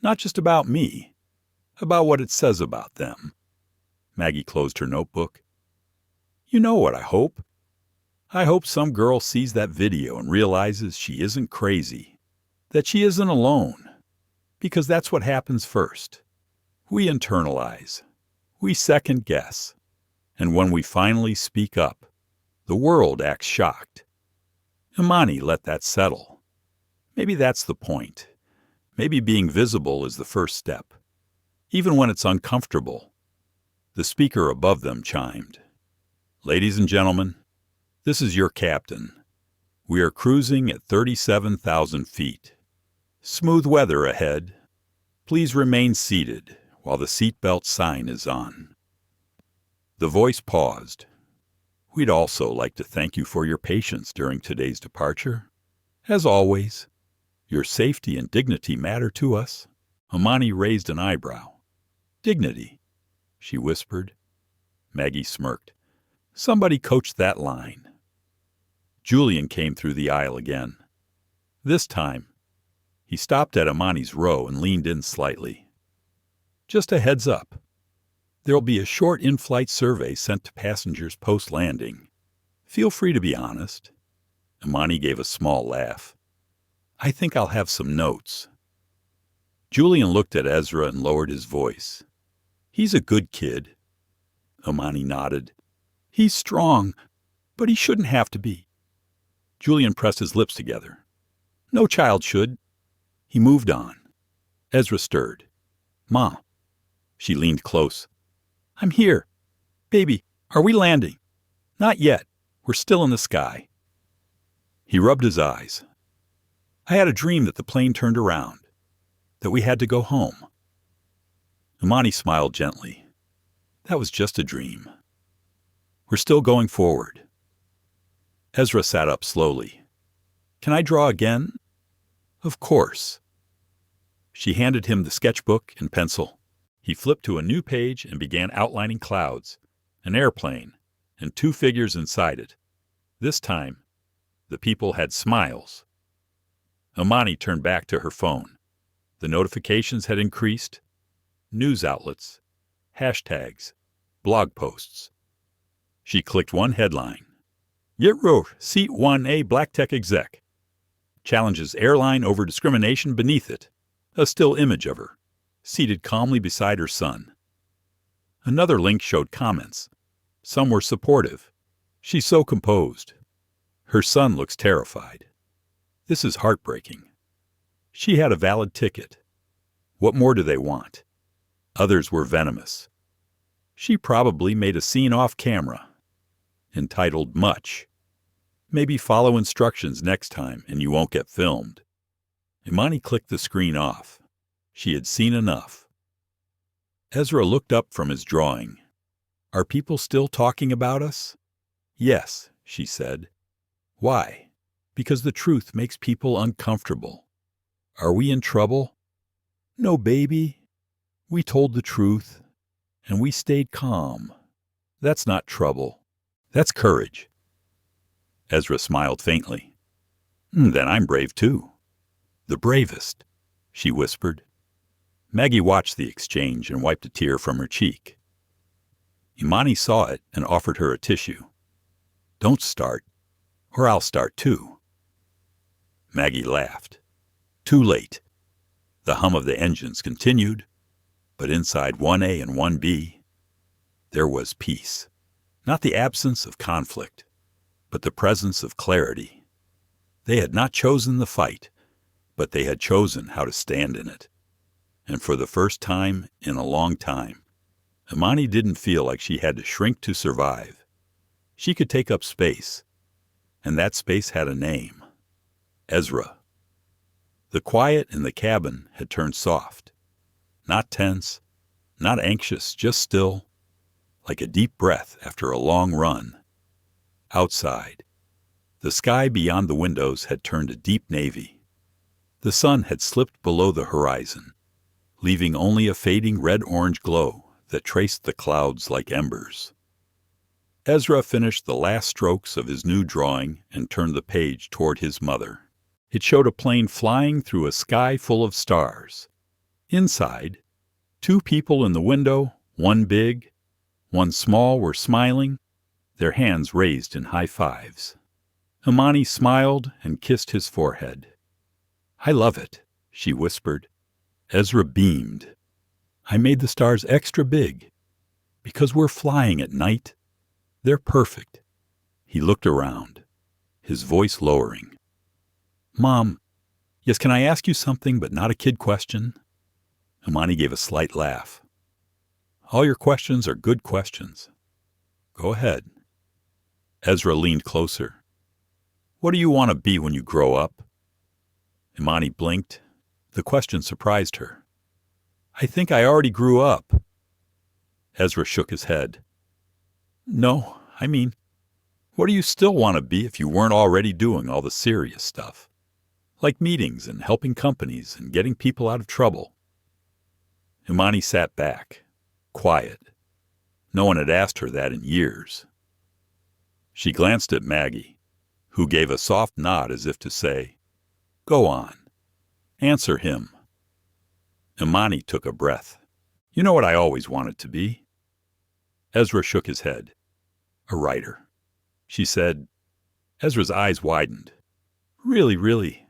Not just about me, about what it says about them." Maggie closed her notebook. "You know what I hope? I hope some girl sees that video and realizes she isn't crazy, that she isn't alone, because that's what happens first. We internalize, we second guess, and when we finally speak up, the world acts shocked. Imani let that settle. Maybe that's the point. Maybe being visible is the first step, even when it's uncomfortable." The speaker above them chimed. "Ladies and gentlemen, this is your captain. We are cruising at 37,000 feet. Smooth weather ahead. Please remain seated while the seatbelt sign is on." The voice paused. "We'd also like to thank you for your patience during today's departure. As always, your safety and dignity matter to us." Imani raised an eyebrow. "Dignity," she whispered. Maggie smirked. "Somebody coached that line." Julian came through the aisle again. This time, he stopped at Imani's row and leaned in slightly. "Just a heads up. There'll be a short in-flight survey sent to passengers post-landing. Feel free to be honest." Imani gave a small laugh. "I think I'll have some notes." Julian looked at Ezra and lowered his voice. "He's a good kid." Imani nodded. "He's strong, but he shouldn't have to be." Julian pressed his lips together. "No child should." He moved on. Ezra stirred. "Mom." She leaned close. "I'm here. Baby, are we landing?" "Not yet. We're still in the sky." He rubbed his eyes. "I had a dream that the plane turned around, that we had to go home." Imani smiled gently. "That was just a dream. We're still going forward." Ezra sat up slowly. "Can I draw again?" "Of course." She handed him the sketchbook and pencil. He flipped to a new page and began outlining clouds, an airplane, and 2 figures inside it. This time, the people had smiles. Imani turned back to her phone. The notifications had increased. News outlets, hashtags, blog posts. She clicked one headline. "Yet wrote seat 1A Black Tech exec. Challenges airline over discrimination." Beneath it, a still image of her, seated calmly beside her son. Another link showed comments. Some were supportive. "She's so composed." "Her son looks terrified." "This is heartbreaking." "She had a valid ticket." "What more do they want?" Others were venomous. "She probably made a scene off camera." Entitled Much. "Maybe follow instructions next time and you won't get filmed." Imani clicked the screen off. She had seen enough. Ezra looked up from his drawing. "Are people still talking about us?" "Yes," she said. "Why?" "Because the truth makes people uncomfortable." "Are we in trouble?" "No, baby. We told the truth, and we stayed calm. That's not trouble. That's courage." Ezra smiled faintly. "Then I'm brave too." "The bravest," she whispered. Maggie watched the exchange and wiped a tear from her cheek. Imani saw it and offered her a tissue. "Don't start, or I'll start too." Maggie laughed. Too late. The hum of the engines continued, but inside 1A and 1B, there was peace. Not the absence of conflict, but the presence of clarity. They had not chosen the fight, but they had chosen how to stand in it. And for the first time in a long time, Imani didn't feel like she had to shrink to survive. She could take up space, and that space had a name. Ezra. The quiet in the cabin had turned soft. Not tense, not anxious, just still, like a deep breath after a long run. Outside, the sky beyond the windows had turned a deep navy. The sun had slipped below the horizon, leaving only a fading red-orange glow that traced the clouds like embers. Ezra finished the last strokes of his new drawing and turned the page toward his mother. It showed a plane flying through a sky full of stars. Inside, 2 people in the window, one big, one small, were smiling, their hands raised in high fives. Imani smiled and kissed his forehead. "I love it," she whispered. Ezra beamed. "I made the stars extra big, because we're flying at night. They're perfect." He looked around, his voice lowering. "Mom, yes, can I ask you something but not a kid question?" Imani gave a slight laugh. "All your questions are good questions. Go ahead." Ezra leaned closer. "What do you want to be when you grow up?" Imani blinked. The question surprised her. "I think I already grew up." Ezra shook his head. "No, I mean, what do you still want to be if you weren't already doing all the serious stuff? Like meetings and helping companies and getting people out of trouble." Imani sat back, quiet. No one had asked her that in years. She glanced at Maggie, who gave a soft nod as if to say, "Go on. Answer him." Imani took a breath. "You know what I always wanted to be? Ezra shook his head. A writer, she said. Ezra's eyes widened. Really, really?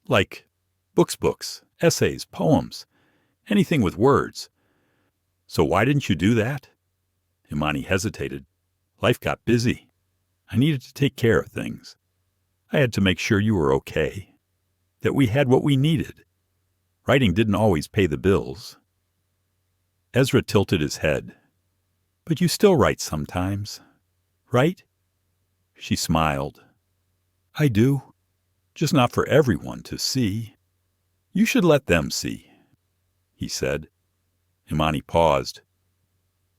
Like books, essays, poems, anything with words. So why didn't you do that? Imani hesitated. Life got busy. I needed to take care of things. I had to make sure you were okay, that we had what we needed. Writing didn't always pay the bills. Ezra tilted his head. But you still write sometimes, right? She smiled. I do, just not for everyone to see. You should let them see, he said. Imani paused.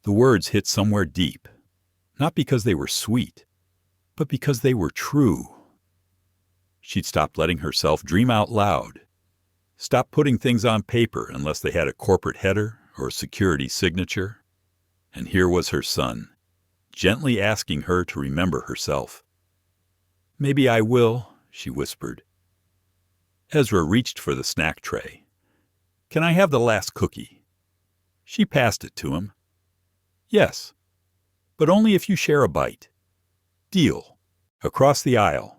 The words hit somewhere deep, not because they were sweet, but because they were true. She'd stopped letting herself dream out loud, stopped putting things on paper unless they had a corporate header or a security signature. And here was her son, gently asking her to remember herself. Maybe I will, she whispered. Ezra reached for the snack tray. Can I have the last cookie? She passed it to him. Yes, but only if you share a bite. Deal. Across the aisle.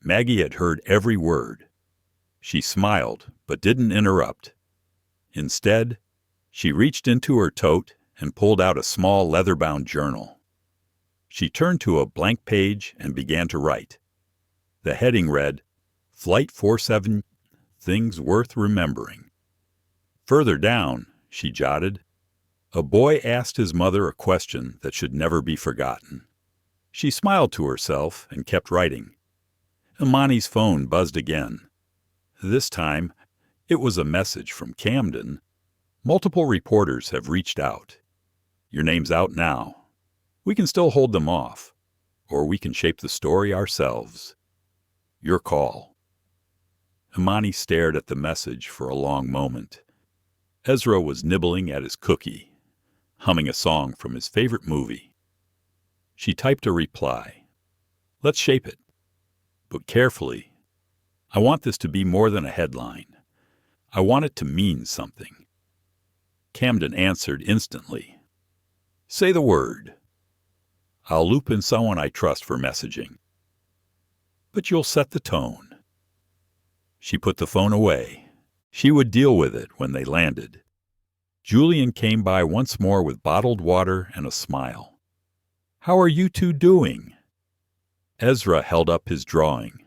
Maggie had heard every word. She smiled, but didn't interrupt. Instead, she reached into her tote and pulled out a small leather-bound journal. She turned to a blank page and began to write. The heading read, Flight 47, Things Worth Remembering. Further down, she jotted, a boy asked his mother a question that should never be forgotten. She smiled to herself and kept writing. Imani's phone buzzed again. This time, it was a message from Camden. Multiple reporters have reached out. Your name's out now. We can still hold them off, or we can shape the story ourselves. Your call. Imani stared at the message for a long moment. Ezra was nibbling at his cookie, humming a song from his favorite movie. She typed a reply. Let's shape it. But carefully. I want this to be more than a headline. I want it to mean something. Camden answered instantly. Say the word. I'll loop in someone I trust for messaging. But you'll set the tone. She put the phone away. She would deal with it when they landed. Julian came by once more with bottled water and a smile. How are you two doing? Ezra held up his drawing.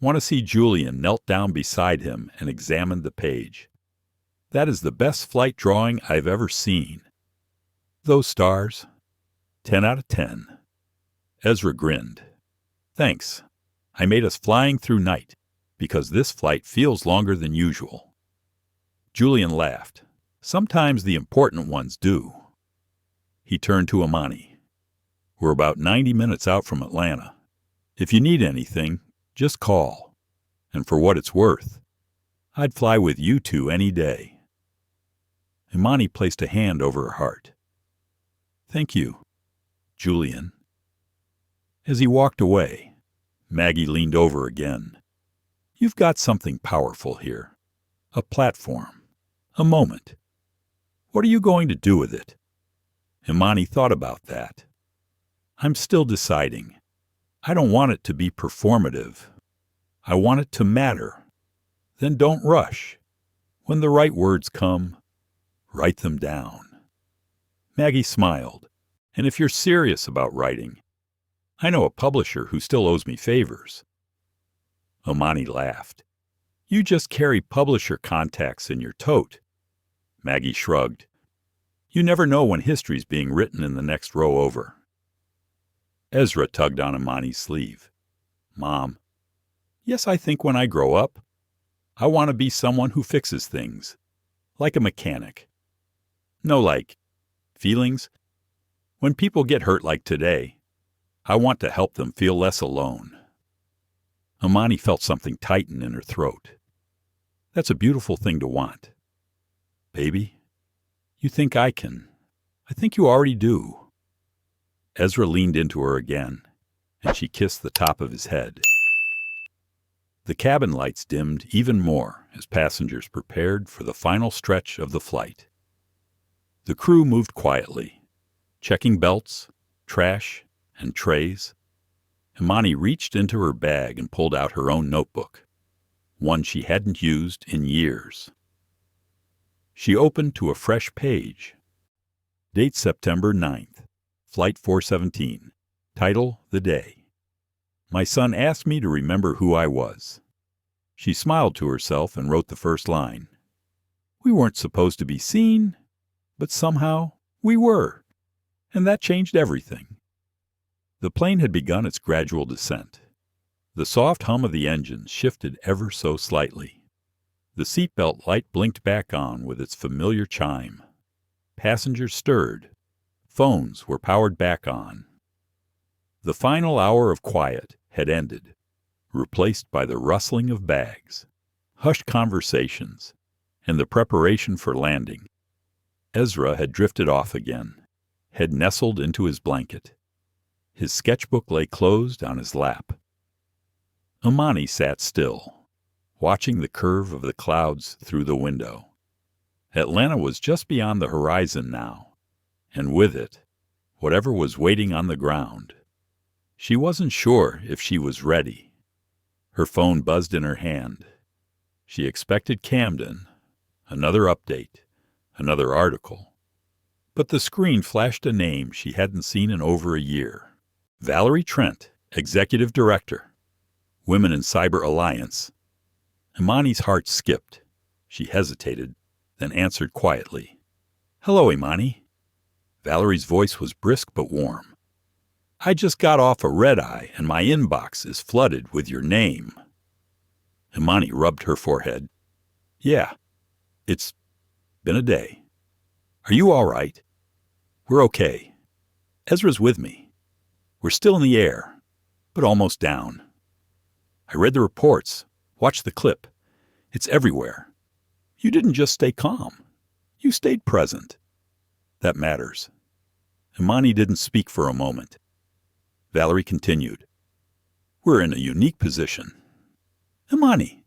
Want to see Julian knelt down beside him and examined the page. That is the best flight drawing I've ever seen. Those stars, 10 out of 10. Ezra grinned. Thanks. I made us flying through night, because this flight feels longer than usual. Julian laughed. Sometimes the important ones do. He turned to Imani. We're about 90 minutes out from Atlanta. If you need anything, just call. And for what it's worth, I'd fly with you two any day. Imani placed a hand over her heart. Thank you, Julian. As he walked away, Maggie leaned over again. You've got something powerful here. A platform. A moment. What are you going to do with it? Imani thought about that. I'm still deciding. I don't want it to be performative. I want it to matter. Then don't rush. When the right words come, write them down. Maggie smiled. And if you're serious about writing, I know a publisher who still owes me favors. Imani laughed. You just carry publisher contacts in your tote. Maggie shrugged. You never know when history's being written in the next row over. Ezra tugged on Imani's sleeve. Mom, yes, I think when I grow up, I want to be someone who fixes things, like a mechanic. No, like feelings. When people get hurt like today, I want to help them feel less alone. Imani felt something tighten in her throat. That's a beautiful thing to want. Baby, you think I can. I think you already do. Ezra leaned into her again, and she kissed the top of his head. The cabin lights dimmed even more as passengers prepared for the final stretch of the flight. The crew moved quietly, checking belts, trash, and trays. Imani reached into her bag and pulled out her own notebook, one she hadn't used in years. She opened to a fresh page. Date September 9th, Flight 417. Title, The Day. My son asked me to remember who I was. She smiled to herself and wrote the first line. We weren't supposed to be seen, but somehow we were, and that changed everything. The plane had begun its gradual descent. The soft hum of the engines shifted ever so slightly. The seatbelt light blinked back on with its familiar chime. Passengers stirred. Phones were powered back on. The final hour of quiet had ended, replaced by the rustling of bags, hushed conversations, and the preparation for landing. Ezra had drifted off again, had nestled into his blanket. His sketchbook lay closed on his lap. Imani sat still, watching the curve of the clouds through the window. Atlanta was just beyond the horizon now, and with it, whatever was waiting on the ground. She wasn't sure if she was ready. Her phone buzzed in her hand. She expected Camden, another update, another article. But the screen flashed a name she hadn't seen in over a year. Valerie Trent, Executive Director, Women in Cyber Alliance. Imani's heart skipped. She hesitated, then answered quietly. Hello, Imani. Valerie's voice was brisk but warm. I just got off a red-eye and my inbox is flooded with your name. Imani rubbed her forehead. Yeah, it's been a day. Are you all right? We're okay. Ezra's with me. We're still in the air, but almost down. I read the reports, watched the clip. It's everywhere. You didn't just stay calm. You stayed present. That matters. Imani didn't speak for a moment. Valerie continued. We're in a unique position. Imani,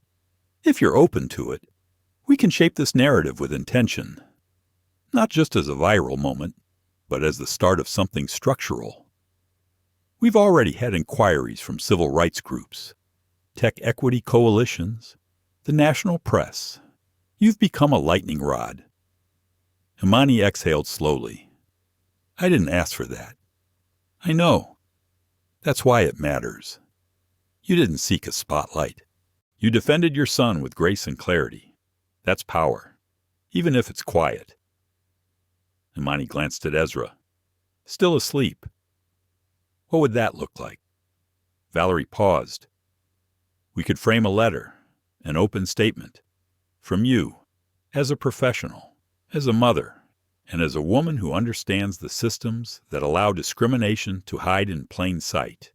if you're open to it, we can shape this narrative with intention. Not just as a viral moment, but as the start of something structural. We've already had inquiries from civil rights groups, tech equity coalitions, the national press. You've become a lightning rod. Imani exhaled slowly. I didn't ask for that. I know. That's why it matters. You didn't seek a spotlight. You defended your son with grace and clarity. That's power, even if it's quiet. Imani glanced at Ezra. Still asleep. What would that look like? Valerie paused. We could frame a letter, an open statement, from you, as a professional, as a mother, and as a woman who understands the systems that allow discrimination to hide in plain sight.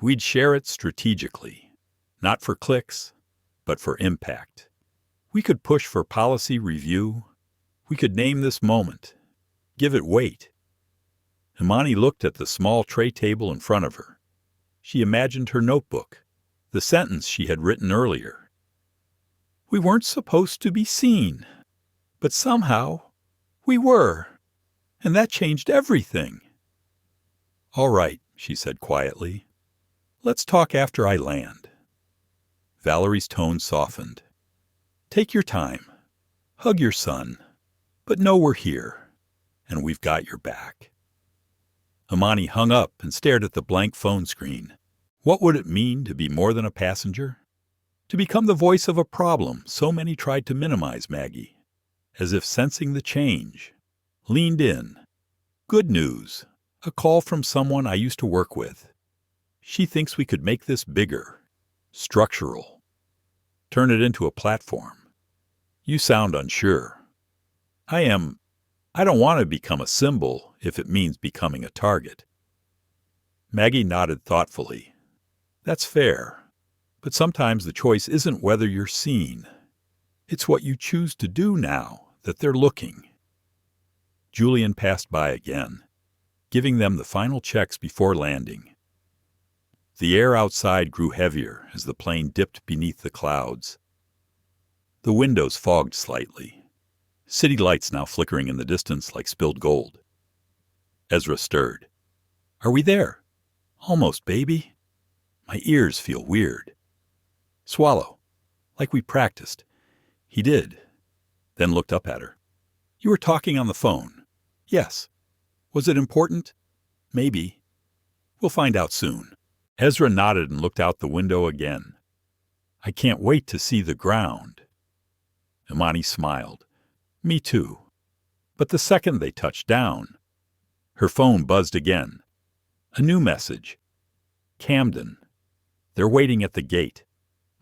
We'd share it strategically, not for clicks, but for impact. We could push for policy review. We could name this moment, give it weight. Imani looked at the small tray table in front of her. She imagined her notebook, the sentence she had written earlier. We weren't supposed to be seen, but somehow we were, and that changed everything. All right, she said quietly. Let's talk after I land. Valerie's tone softened. Take your time. Hug your son. But know we're here, and we've got your back. Imani hung up and stared at the blank phone screen. What would it mean to be more than a passenger? To become the voice of a problem so many tried to minimize Maggie, as if sensing the change. Leaned in. Good news. A call from someone I used to work with. She thinks we could make this bigger. Structural. Turn it into a platform. You sound unsure. I don't want to become a symbol if it means becoming a target. Maggie nodded thoughtfully. That's fair. But sometimes the choice isn't whether you're seen. It's what you choose to do now that they're looking. Julian passed by again, giving them the final checks before landing. The air outside grew heavier as the plane dipped beneath the clouds. The windows fogged slightly, city lights now flickering in the distance like spilled gold. Ezra stirred. Are we there? Almost, baby. My ears feel weird. Swallow. Like we practiced. He did. Then looked up at her. You were talking on the phone. Yes. Was it important? Maybe. We'll find out soon. Ezra nodded and looked out the window again. I can't wait to see the ground. Imani smiled. Me too. But the second they touched down, her phone buzzed again. A new message. Camden. They're waiting at the gate.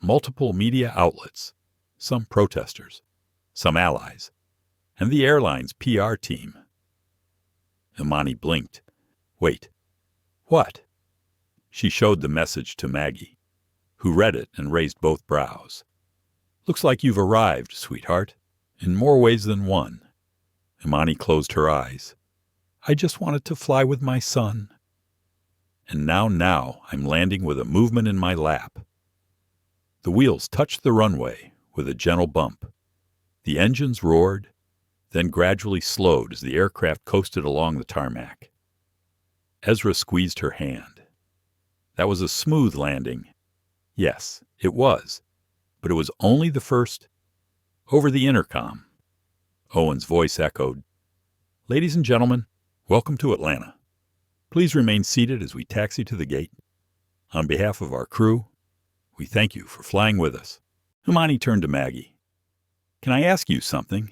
Multiple media outlets. Some protesters. Some allies. And the airline's PR team. Imani blinked. Wait. What? She showed the message to Maggie, who read it and raised both brows. Looks like you've arrived, sweetheart, in more ways than one. Imani closed her eyes. I just wanted to fly with my son. And now I'm landing with a movement in my lap. The wheels touched the runway with a gentle bump. The engines roared, then gradually slowed as the aircraft coasted along the tarmac. Ezra squeezed her hand. That was a smooth landing. Yes, it was. But it was only the first. Over the intercom, Owen's voice echoed. Ladies and gentlemen, welcome to Atlanta. Please remain seated as we taxi to the gate. On behalf of our crew, we thank you for flying with us. Imani turned to Maggie. Can I ask you something?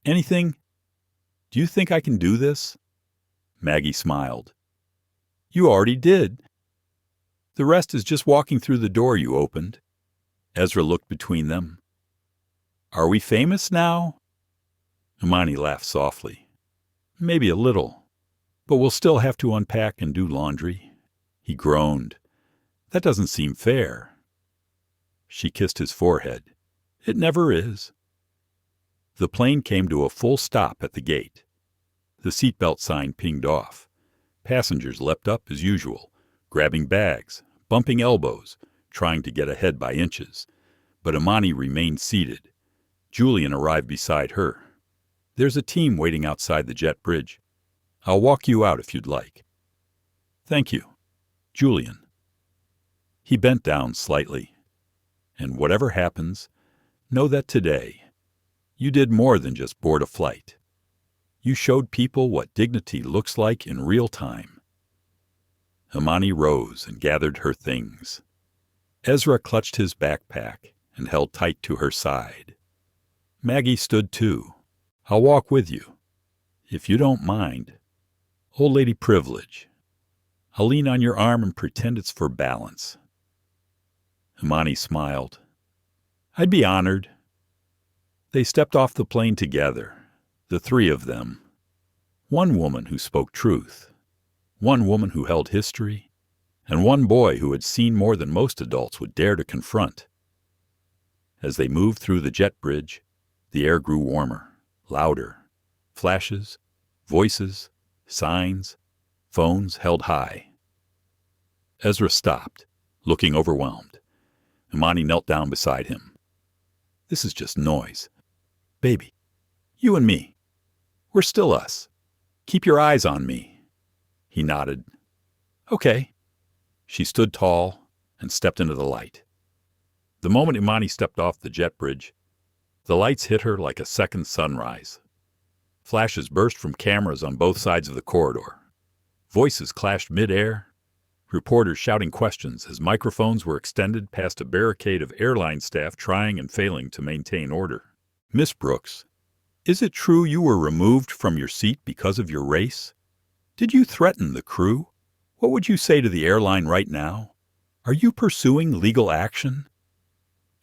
Anything? Do you think I can do this? Maggie smiled. You already did. The rest is just walking through the door you opened. Ezra looked between them. Are we famous now? Imani laughed softly. Maybe a little, but we'll still have to unpack and do laundry. He groaned. That doesn't seem fair. She kissed his forehead. It never is. The plane came to a full stop at the gate. The seatbelt sign pinged off. Passengers leapt up as usual, grabbing bags, bumping elbows, trying to get ahead by inches. But Imani remained seated. Julian arrived beside her. There's a team waiting outside the jet bridge. I'll walk you out if you'd like. Thank you, Julian. He bent down slightly. And whatever happens, know that today, you did more than just board a flight. You showed people what dignity looks like in real time. Imani rose and gathered her things. Ezra clutched his backpack and held tight to her side. Maggie stood too. I'll walk with you, if you don't mind. Old lady privilege. I'll lean on your arm and pretend it's for balance. Imani smiled. I'd be honored. They stepped off the plane together, the three of them. One woman who spoke truth, one woman who held history, and one boy who had seen more than most adults would dare to confront. As they moved through the jet bridge, the air grew warmer, louder. Flashes, voices, signs, phones held high. Ezra stopped, looking overwhelmed. Imani knelt down beside him. This is just noise. Baby, you and me. We're still us. Keep your eyes on me. He nodded. Okay. She stood tall and stepped into the light. The moment Imani stepped off the jet bridge, the lights hit her like a second sunrise. Flashes burst from cameras on both sides of the corridor. Voices clashed mid-air, reporters shouting questions as microphones were extended past a barricade of airline staff trying and failing to maintain order. Miss Brooks, is it true you were removed from your seat because of your race? Did you threaten the crew? What would you say to the airline right now? Are you pursuing legal action?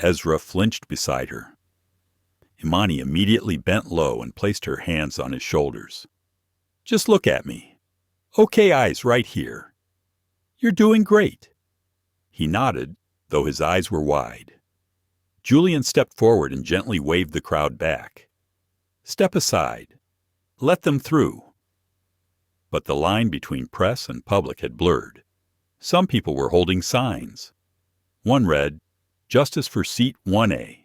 Ezra flinched beside her. Imani immediately bent low and placed her hands on his shoulders. Just look at me. Okay, eyes right here. You're doing great. He nodded, though his eyes were wide. Julian stepped forward and gently waved the crowd back. Step aside. Let them through. But the line between press and public had blurred. Some people were holding signs. One read, Justice for Seat 1A.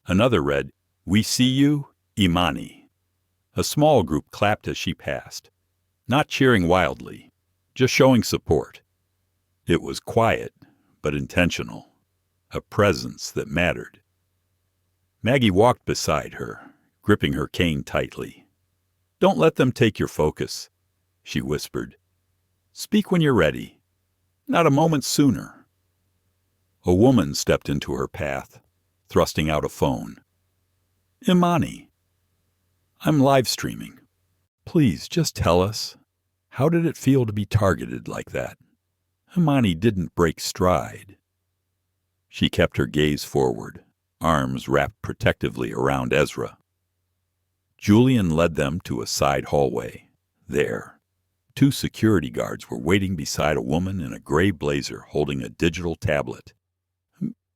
Another read, We see you, Imani. A small group clapped as she passed. Not cheering wildly, just showing support. It was quiet, but intentional, a presence that mattered. Maggie walked beside her, gripping her cane tightly. "Don't let them take your focus," she whispered. "Speak when you're ready. Not a moment sooner." A woman stepped into her path, thrusting out a phone. "Imani, I'm live streaming. Please just tell us, how did it feel to be targeted like that?" Imani didn't break stride. She kept her gaze forward, arms wrapped protectively around Ezra. Julian led them to a side hallway. There, 2 security guards were waiting beside a woman in a gray blazer holding a digital tablet.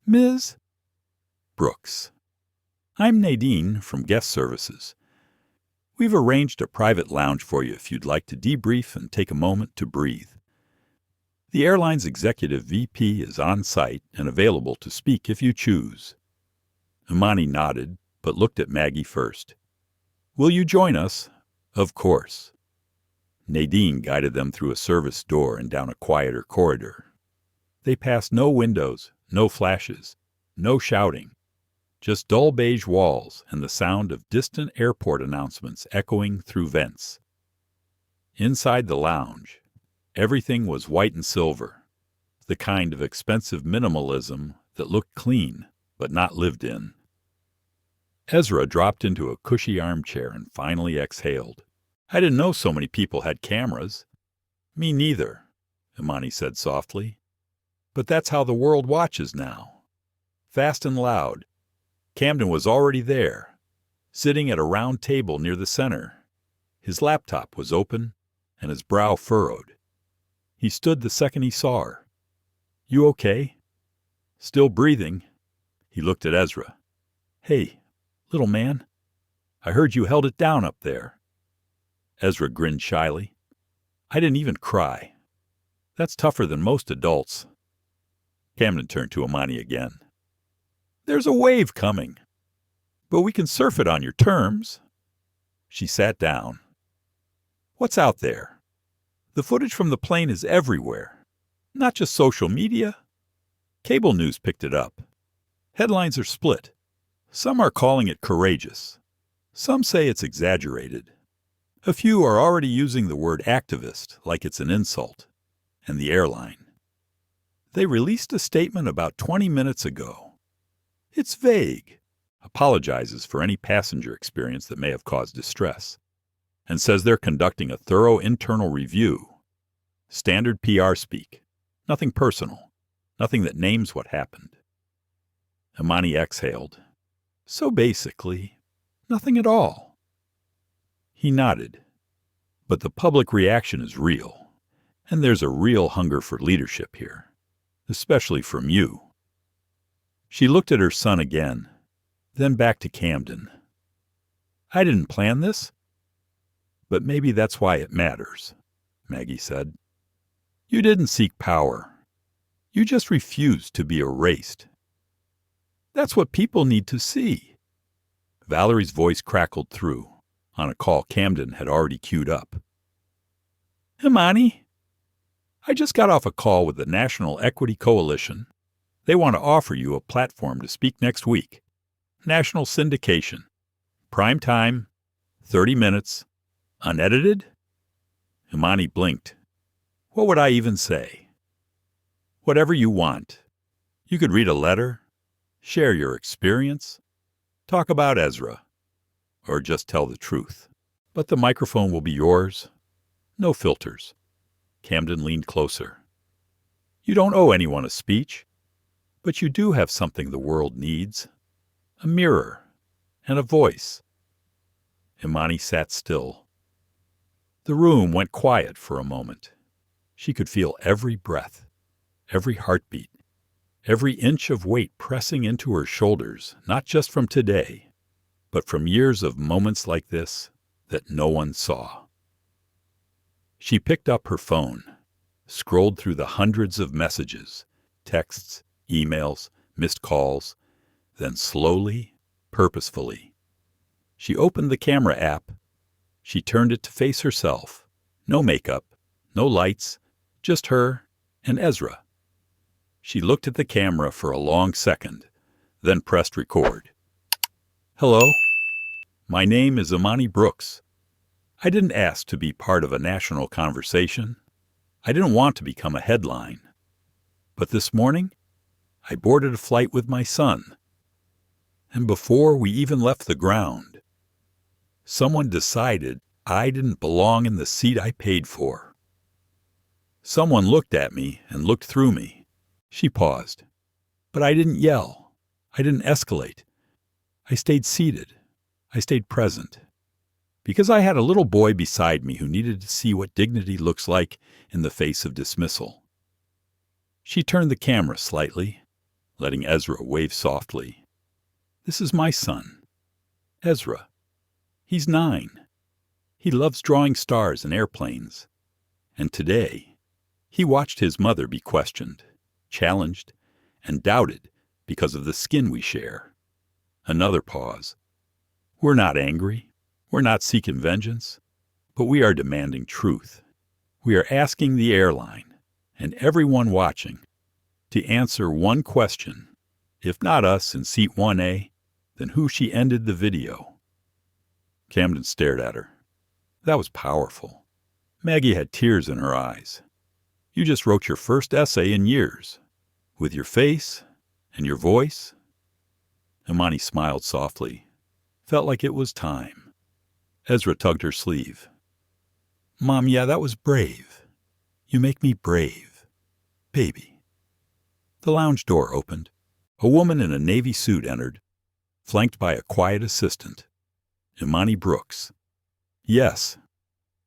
"Ms. Brooks, I'm Nadine from Guest Services. We've arranged a private lounge for you if you'd like to debrief and take a moment to breathe. The airline's executive VP is on site and available to speak if you choose." Imani nodded, but looked at Maggie first. "Will you join us?" "Of course." Nadine guided them through a service door and down a quieter corridor. They passed no windows, no flashes, no shouting. Just dull beige walls and the sound of distant airport announcements echoing through vents. Inside the lounge, everything was white and silver, the kind of expensive minimalism that looked clean but not lived in. Ezra dropped into a cushy armchair and finally exhaled. "I didn't know so many people had cameras." "Me neither," Imani said softly. "But that's how the world watches now. Fast and loud." Camden was already there, sitting at a round table near the center. His laptop was open and his brow furrowed. He stood the second he saw her. "You okay?" "Still breathing." He looked at Ezra. "Hey, little man, I heard you held it down up there." Ezra grinned shyly. "I didn't even cry. That's tougher than most adults." Camden turned to Imani again. "There's a wave coming, but we can surf it on your terms." She sat down. "What's out there? The footage from the plane is everywhere, not just social media. Cable news picked it up. Headlines are split. Some are calling it courageous. Some say it's exaggerated. A few are already using the word activist like it's an insult. And the airline. They released a statement about 20 minutes ago. It's vague, apologizes for any passenger experience that may have caused distress, and says they're conducting a thorough internal review. Standard PR speak. Nothing personal. Nothing that names what happened. Imani exhaled. "So basically, nothing at all." He nodded. "But the public reaction is real, and there's a real hunger for leadership here, especially from you." She looked at her son again, then back to Camden. "I didn't plan this, but maybe that's why it matters," Maggie said. "You didn't seek power. You just refused to be erased. That's what people need to see." Valerie's voice crackled through, on a call Camden had already queued up. "Imani, I just got off a call with the National Equity Coalition. They want to offer you a platform to speak next week. National syndication. Prime time, 30 minutes, unedited?" Imani blinked. "What would I even say?" "Whatever you want. You could read a letter, share your experience, talk about Ezra, or just tell the truth. But the microphone will be yours. No filters." Camden leaned closer. "You don't owe anyone a speech, but you do have something the world needs. A mirror and a voice." Imani sat still. The room went quiet for a moment. She could feel every breath, every heartbeat, every inch of weight pressing into her shoulders, not just from today, but from years of moments like this that no one saw. She picked up her phone, scrolled through the hundreds of messages, texts, emails, missed calls, then slowly, purposefully, she opened the camera app. She turned it to face herself, No makeup, no lights, just her and Ezra. She looked at the camera for a long second, then pressed record. Hello, my name is Imani Brooks. I didn't ask to be part of a national conversation. I didn't want to become a headline. But this morning, I boarded a flight with my son. And before we even left the ground, someone decided I didn't belong in the seat I paid for. Someone looked at me and looked through me. She paused. But I didn't yell. I didn't escalate. I stayed seated. I stayed present. Because I had a little boy beside me who needed to see what dignity looks like in the face of dismissal. She turned the camera slightly, letting Ezra wave softly. This is my son, Ezra. He's 9. He loves drawing stars and airplanes. And today, he watched his mother be questioned, challenged, and doubted because of the skin we share. Another pause. We're not angry. We're not seeking vengeance. But we are demanding truth. We are asking the airline and everyone watching to answer one question. If not us in seat 1A, then who she ended the video. Camden stared at her. That was powerful. Maggie had tears in her eyes. You just wrote your first essay in years. With your face and your voice. Imani smiled softly. Felt like it was time. Ezra tugged her sleeve. Mom, yeah, that was brave. You make me brave. Baby. The lounge door opened. A woman in a navy suit entered, flanked by a quiet assistant. Imani Brooks. Yes,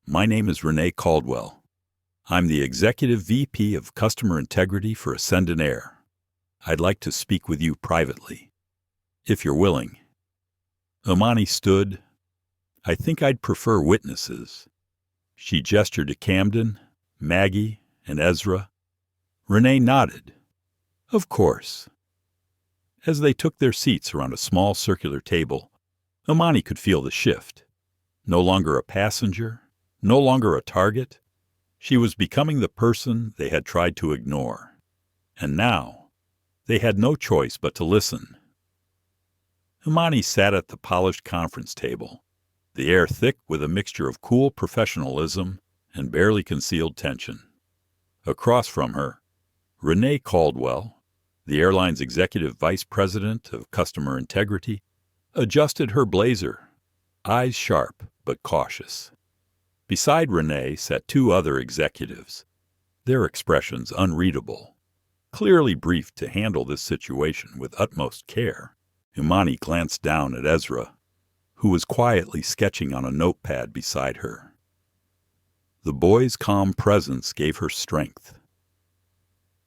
my name is Renee Caldwell. I'm the Executive VP of Customer Integrity for Ascendant Air. I'd like to speak with you privately, if you're willing. Imani stood. I think I'd prefer witnesses. She gestured to Camden, Maggie, and Ezra. Renee nodded. Of course. As they took their seats around a small circular table, Imani could feel the shift. No longer a passenger, no longer a target. She was becoming the person they had tried to ignore. And now, they had no choice but to listen. Imani sat at the polished conference table, the air thick with a mixture of cool professionalism and barely concealed tension. Across from her, Renee Caldwell, the airline's executive vice president of customer integrity, adjusted her blazer, eyes sharp but cautious. Beside Renee sat 2 other executives, their expressions unreadable, clearly briefed to handle this situation with utmost care. Imani glanced down at Ezra, who was quietly sketching on a notepad beside her. The boy's calm presence gave her strength.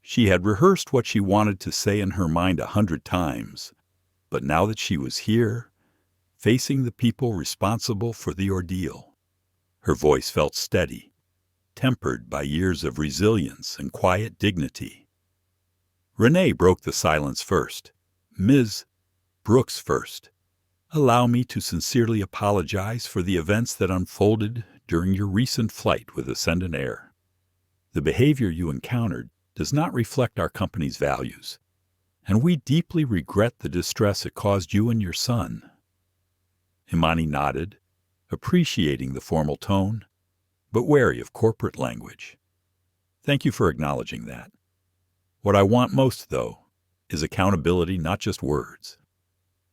She had rehearsed what she wanted to say in her mind 100 times, but now that she was here, facing the people responsible for the ordeal, her voice felt steady, tempered by years of resilience and quiet dignity. Renee broke the silence first. Ms. Brooks first. Allow me to sincerely apologize for the events that unfolded during your recent flight with Ascendant Air. The behavior you encountered does not reflect our company's values, and we deeply regret the distress it caused you and your son. Imani nodded, appreciating the formal tone, but wary of corporate language. Thank you for acknowledging that. What I want most, though, is accountability, not just words.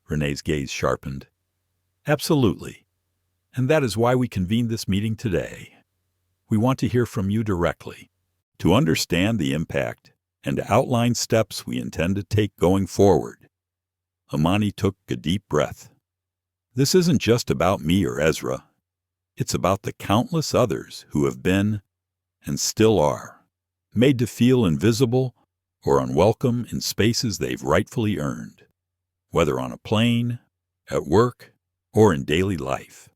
Renee's gaze sharpened. Absolutely. And that is why we convened this meeting today. We want to hear from you directly, to understand the impact and to outline steps we intend to take going forward. Imani took a deep breath. This isn't just about me or Ezra. It's about the countless others who have been, and still are, made to feel invisible or unwelcome in spaces they've rightfully earned, whether on a plane, at work, or in daily life.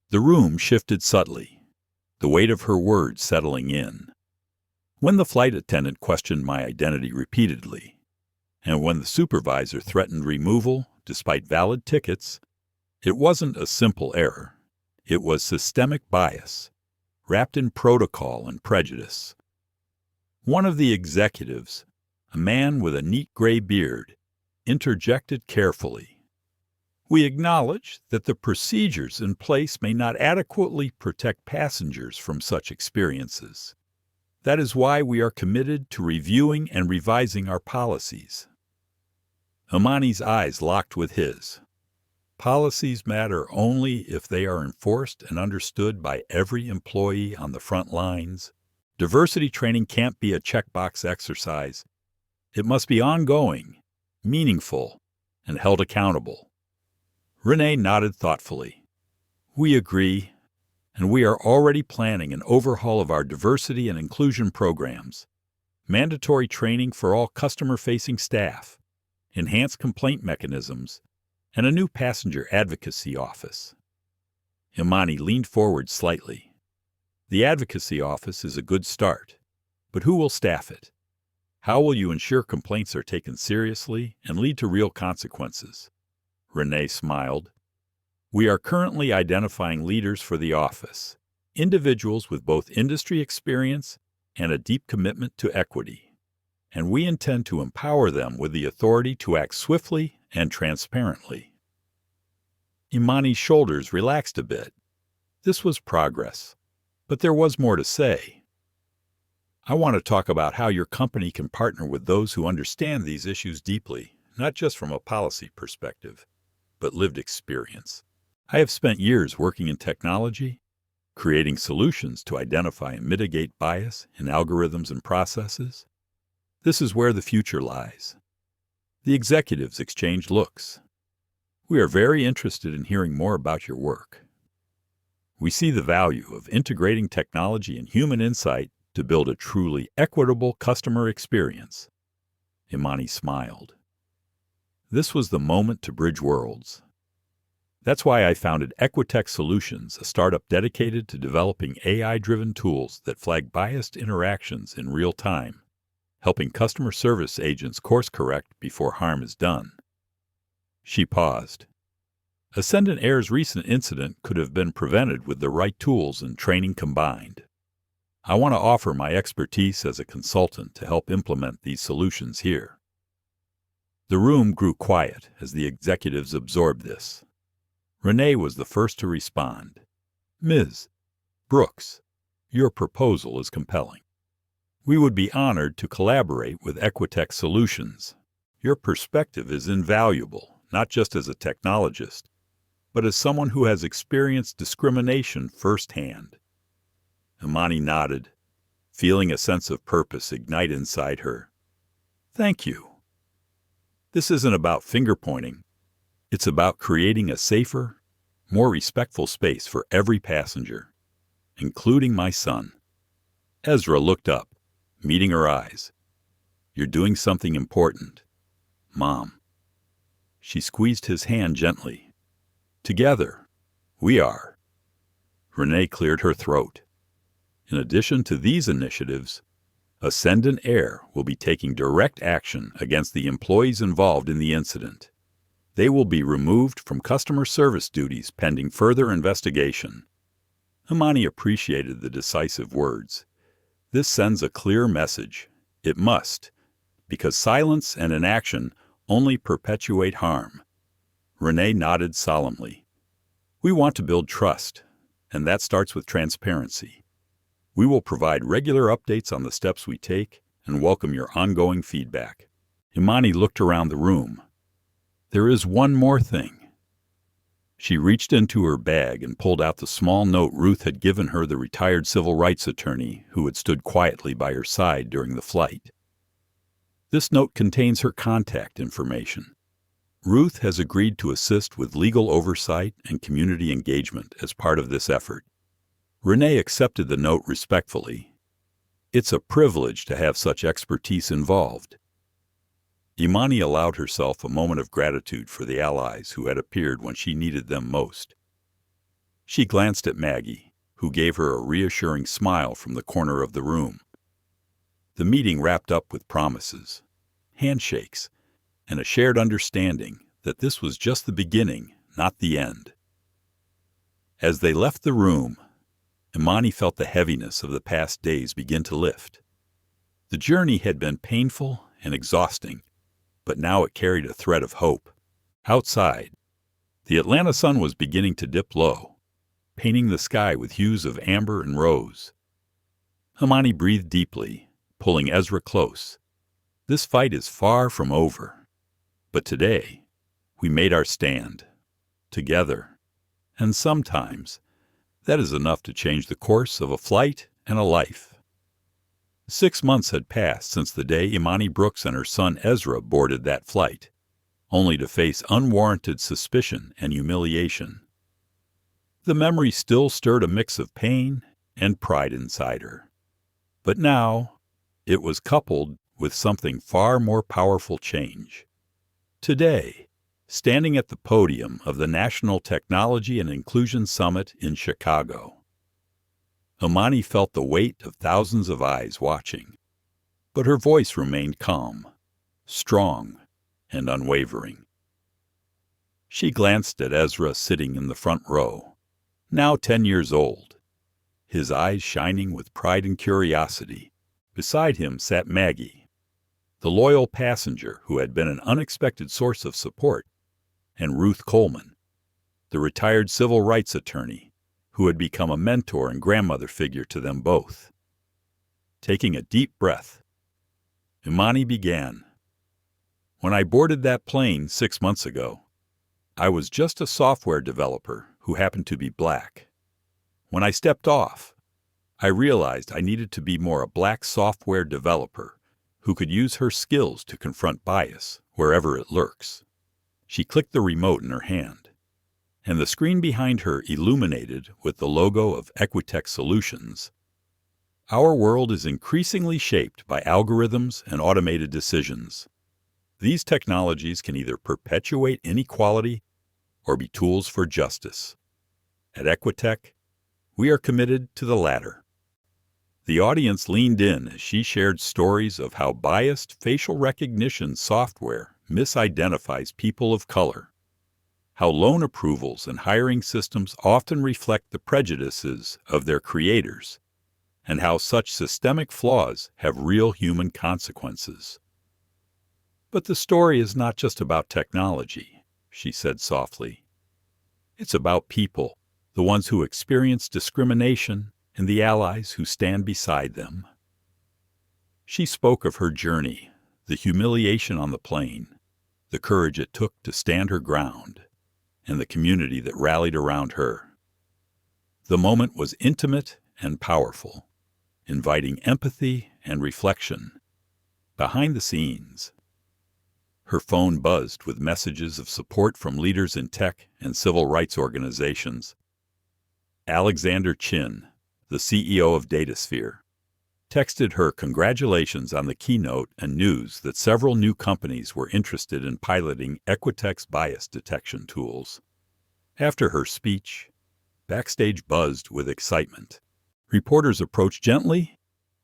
The room shifted subtly, the weight of her words settling in. When the flight attendant questioned my identity repeatedly, and when the supervisor threatened removal despite valid tickets, it wasn't a simple error. It was systemic bias, wrapped in protocol and prejudice. One of the executives, a man with a neat gray beard, interjected carefully. We acknowledge that the procedures in place may not adequately protect passengers from such experiences. That is why we are committed to reviewing and revising our policies. Imani's eyes locked with his. Policies matter only if they are enforced and understood by every employee on the front lines. Diversity training can't be a checkbox exercise. It must be ongoing, meaningful, and held accountable. Renee nodded thoughtfully. We agree, and we are already planning an overhaul of our diversity and inclusion programs, mandatory training for all customer-facing staff, enhanced complaint mechanisms, and a new passenger advocacy office. Imani leaned forward slightly. The advocacy office is a good start, but who will staff it? How will you ensure complaints are taken seriously and lead to real consequences? Renee smiled. We are currently identifying leaders for the office, individuals with both industry experience and a deep commitment to equity, and we intend to empower them with the authority to act swiftly and transparently. Imani's shoulders relaxed a bit. This was progress, but there was more to say. I want to talk about how your company can partner with those who understand these issues deeply, not just from a policy perspective, but lived experience. I have spent years working in technology, creating solutions to identify and mitigate bias in algorithms and processes. This is where the future lies. The executives exchanged looks. We are very interested in hearing more about your work. We see the value of integrating technology and human insight to build a truly equitable customer experience. Imani smiled. This was the moment to bridge worlds. That's why I founded Equitech Solutions, a startup dedicated to developing AI-driven tools that flag biased interactions in real time, helping customer service agents course-correct before harm is done. She paused. Ascendant Air's recent incident could have been prevented with the right tools and training combined. I want to offer my expertise as a consultant to help implement these solutions here. The room grew quiet as the executives absorbed this. Renee was the first to respond. Ms. Brooks, your proposal is compelling. We would be honored to collaborate with Equitech Solutions. Your perspective is invaluable, not just as a technologist, but as someone who has experienced discrimination firsthand. Imani nodded, feeling a sense of purpose ignite inside her. Thank you. This isn't about finger-pointing. It's about creating a safer, more respectful space for every passenger, including my son. Ezra looked up, meeting her eyes. You're doing something important, Mom. She squeezed his hand gently. Together, we are. Renee cleared her throat. In addition to these initiatives, Ascendant Air will be taking direct action against the employees involved in the incident. They will be removed from customer service duties pending further investigation. Imani appreciated the decisive words. This sends a clear message. It must, because silence and inaction only perpetuate harm. Renee nodded solemnly. We want to build trust, and that starts with transparency. We will provide regular updates on the steps we take and welcome your ongoing feedback. Imani looked around the room. There is one more thing. She reached into her bag and pulled out the small note Ruth had given her, the retired civil rights attorney who had stood quietly by her side during the flight. This note contains her contact information. Ruth has agreed to assist with legal oversight and community engagement as part of this effort. Renee accepted the note respectfully. It's a privilege to have such expertise involved. Imani allowed herself a moment of gratitude for the allies who had appeared when she needed them most. She glanced at Maggie, who gave her a reassuring smile from the corner of the room. The meeting wrapped up with promises, handshakes, and a shared understanding that this was just the beginning, not the end. As they left the room, Imani felt the heaviness of the past days begin to lift. The journey had been painful and exhausting, but now it carried a thread of hope. Outside, the Atlanta sun was beginning to dip low, painting the sky with hues of amber and rose. Imani breathed deeply, pulling Ezra close. This fight is far from over. But today, we made our stand, together. And sometimes, that is enough to change the course of a flight and a life. 6 months had passed since the day Imani Brooks and her son Ezra boarded that flight, only to face unwarranted suspicion and humiliation. The memory still stirred a mix of pain and pride inside her. But now, it was coupled with something far more powerful change. Today, standing at the podium of the National Technology and Inclusion Summit in Chicago, Imani felt the weight of thousands of eyes watching, but her voice remained calm, strong, and unwavering. She glanced at Ezra sitting in the front row, now 10 years old, his eyes shining with pride and curiosity. Beside him sat Maggie, the loyal passenger who had been an unexpected source of support, and Ruth Coleman, the retired civil rights attorney who had become a mentor and grandmother figure to them both. Taking a deep breath, Imani began. When I boarded that plane 6 months ago, I was just a software developer who happened to be black. When I stepped off, I realized I needed to be more a black software developer who could use her skills to confront bias wherever it lurks. She clicked the remote in her hand, and the screen behind her illuminated with the logo of Equitech Solutions. Our world is increasingly shaped by algorithms and automated decisions. These technologies can either perpetuate inequality or be tools for justice. At Equitech, we are committed to the latter. The audience leaned in as she shared stories of how biased facial recognition software misidentifies people of color, how loan approvals and hiring systems often reflect the prejudices of their creators, and how such systemic flaws have real human consequences. But the story is not just about technology, she said softly. It's about people, the ones who experience discrimination and the allies who stand beside them. She spoke of her journey, the humiliation on the plane, the courage it took to stand her ground, and the community that rallied around her. The moment was intimate and powerful, inviting empathy and reflection. Behind the scenes, her phone buzzed with messages of support from leaders in tech and civil rights organizations. Alexander Chin, the CEO of DataSphere, texted her congratulations on the keynote and news that several new companies were interested in piloting Equitech's bias detection tools. After her speech, backstage buzzed with excitement. Reporters approached gently,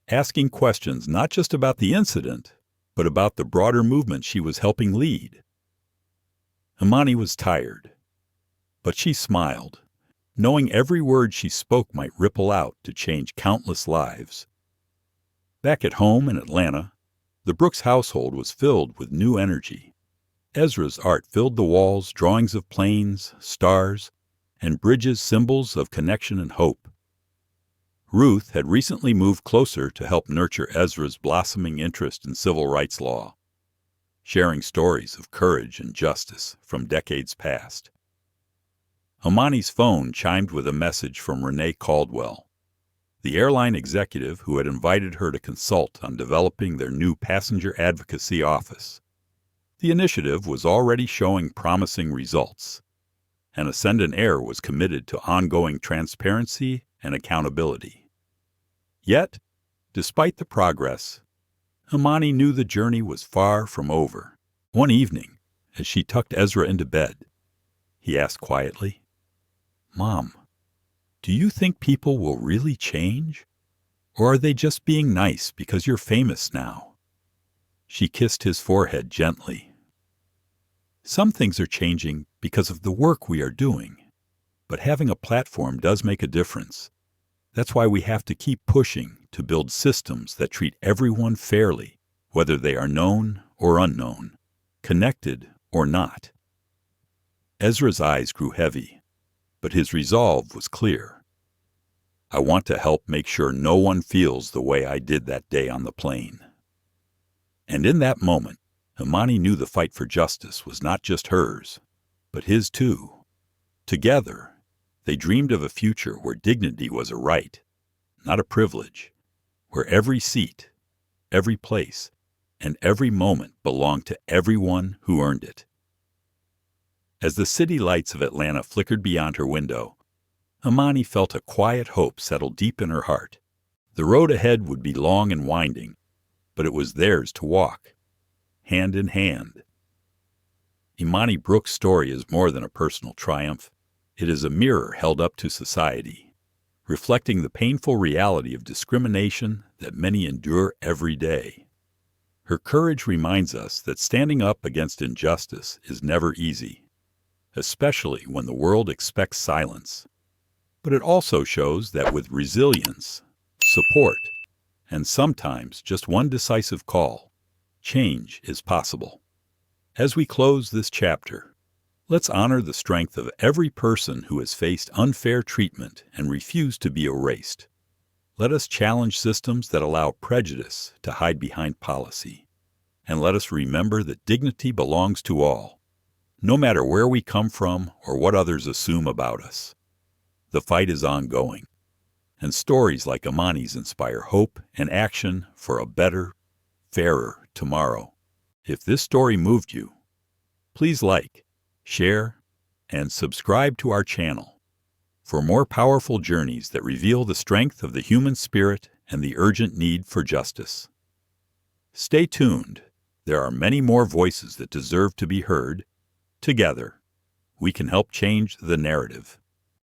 asking questions not just about the incident, but about the broader movement she was helping lead. Imani was tired, but she smiled, knowing every word she spoke might ripple out to change countless lives. Back at home in Atlanta, the Brooks household was filled with new energy. Ezra's art filled the walls, drawings of planes, stars, and bridges, symbols of connection and hope. Ruth had recently moved closer to help nurture Ezra's blossoming interest in civil rights law, sharing stories of courage and justice from decades past. Imani's phone chimed with a message from Renee Caldwell, the airline executive who had invited her to consult on developing their new passenger advocacy office. The initiative was already showing promising results, and Ascendant Air was committed to ongoing transparency and accountability. Yet, despite the progress, Imani knew the journey was far from over. One evening, as she tucked Ezra into bed, he asked quietly, "Mom, do you think people will really change? Or are they just being nice because you're famous now?" She kissed his forehead gently. "Some things are changing because of the work we are doing, but having a platform does make a difference. That's why we have to keep pushing to build systems that treat everyone fairly, whether they are known or unknown, connected or not. Ezra's eyes grew heavy, but his resolve was clear. I want to help make sure no one feels the way I did that day on the plane. And in that moment, Imani knew the fight for justice was not just hers, but his too. Together, they dreamed of a future where dignity was a right, not a privilege, where every seat, every place, and every moment belonged to everyone who earned it. As the city lights of Atlanta flickered beyond her window, Imani felt a quiet hope settle deep in her heart. The road ahead would be long and winding, but it was theirs to walk, hand in hand. Imani Brooks' story is more than a personal triumph. It is a mirror held up to society, reflecting the painful reality of discrimination that many endure every day. Her courage reminds us that standing up against injustice is never easy, especially when the world expects silence. But it also shows that with resilience, support, and sometimes just one decisive call, change is possible. As we close this chapter, let's honor the strength of every person who has faced unfair treatment and refused to be erased. Let us challenge systems that allow prejudice to hide behind policy. And let us remember that dignity belongs to all, no matter where we come from or what others assume about us. The fight is ongoing, and stories like Imani's inspire hope and action for a better, fairer tomorrow. If this story moved you, please like, share, and subscribe to our channel for more powerful journeys that reveal the strength of the human spirit and the urgent need for justice. Stay tuned. There are many more voices that deserve to be heard. Together, we can help change the narrative.